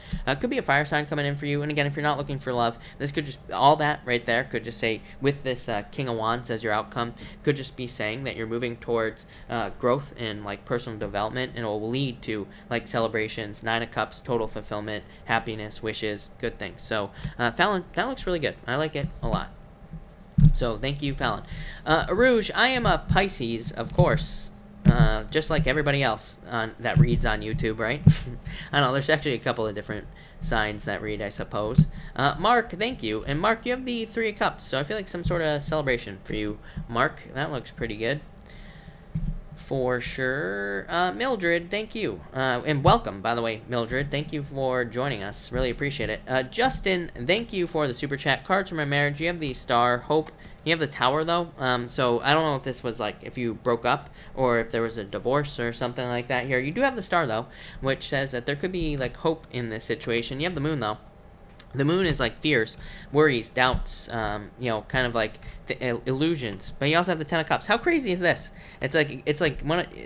could be a fire sign coming in for you. And again, if you're not looking for love, this could just, all that right there could just say, with this King of Wands as your outcome, could just be saying that you're moving towards growth and like personal development, and it will lead to like celebrations, 9 of Cups, total fulfillment, happiness, wishes, good things. So Fallon, that looks really good. I like it a lot. So thank you, Fallon. Arouge, I am a Pisces, of course, just like everybody else that reads on YouTube, right? I don't know, there's actually a couple of different signs that read, I suppose. Mark, thank you. And Mark, you have the 3 of Cups, so I feel like some sort of celebration for you, Mark. That looks pretty good. For sure. Mildred, thank you. And welcome, by the way, Mildred. Thank you for joining us. Really appreciate it. Justin, thank you for the super chat. Cards for my marriage. You have the Star, Hope. You have the Tower, though. So I don't know if this was like if you broke up or if there was a divorce or something like that here. You do have the Star, though, which says that there could be like hope in this situation. You have the Moon, though. The Moon is like fears, worries, doubts, kind of like illusions. But you also have the 10 of Cups. How crazy is this? It's like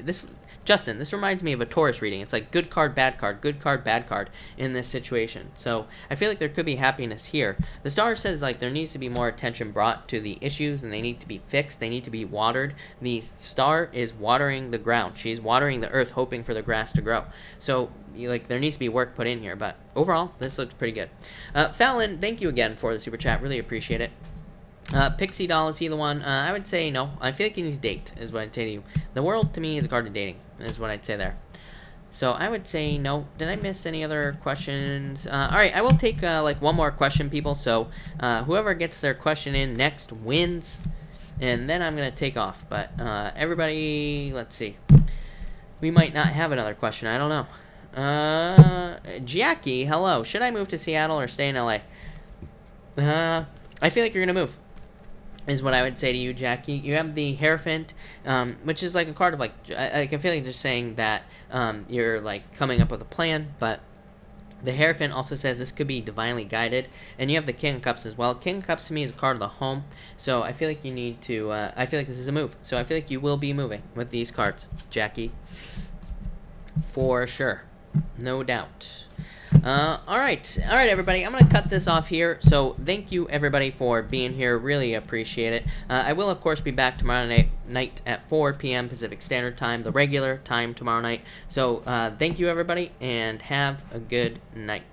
this. Justin, this reminds me of a Taurus reading. It's like good card, bad card, good card, bad card in this situation. So I feel like there could be happiness here. The Star says like there needs to be more attention brought to the issues, and they need to be fixed. They need to be watered. The Star is watering the ground. She's watering the earth, hoping for the grass to grow. So there needs to be work put in here. But overall, this looks pretty good. Fallon, thank you again for the super chat. Really appreciate it. Pixie Doll, is he the one? I would say no. I feel like you need to date, is what I'd say to you. The World, to me, is a card of dating, is what I'd say there. So I would say no. Did I miss any other questions? All right, I will take like one more question, people. So whoever gets their question in next wins, and then I'm gonna take off. But everybody, let's see. We might not have another question. I don't know. Jackie, hello. Should I move to Seattle or stay in LA? I feel like you're gonna move, is what I would say to you, Jackie. You have the Hierophant, which is like a card of like I feel like just saying that you're like coming up with a plan, but the Hierophant also says this could be divinely guided, and you have the King of Cups as well. King of Cups to me is a card of the home, so I feel like you need to. I feel like this is a move, so I feel like you will be moving with these cards, Jackie, for sure, no doubt. All right, everybody. I'm gonna cut this off here. So thank you, everybody, for being here. Really appreciate it. I will, of course, be back tomorrow night at 4 p.m. Pacific Standard Time, the regular time tomorrow night. So thank you, everybody, and have a good night.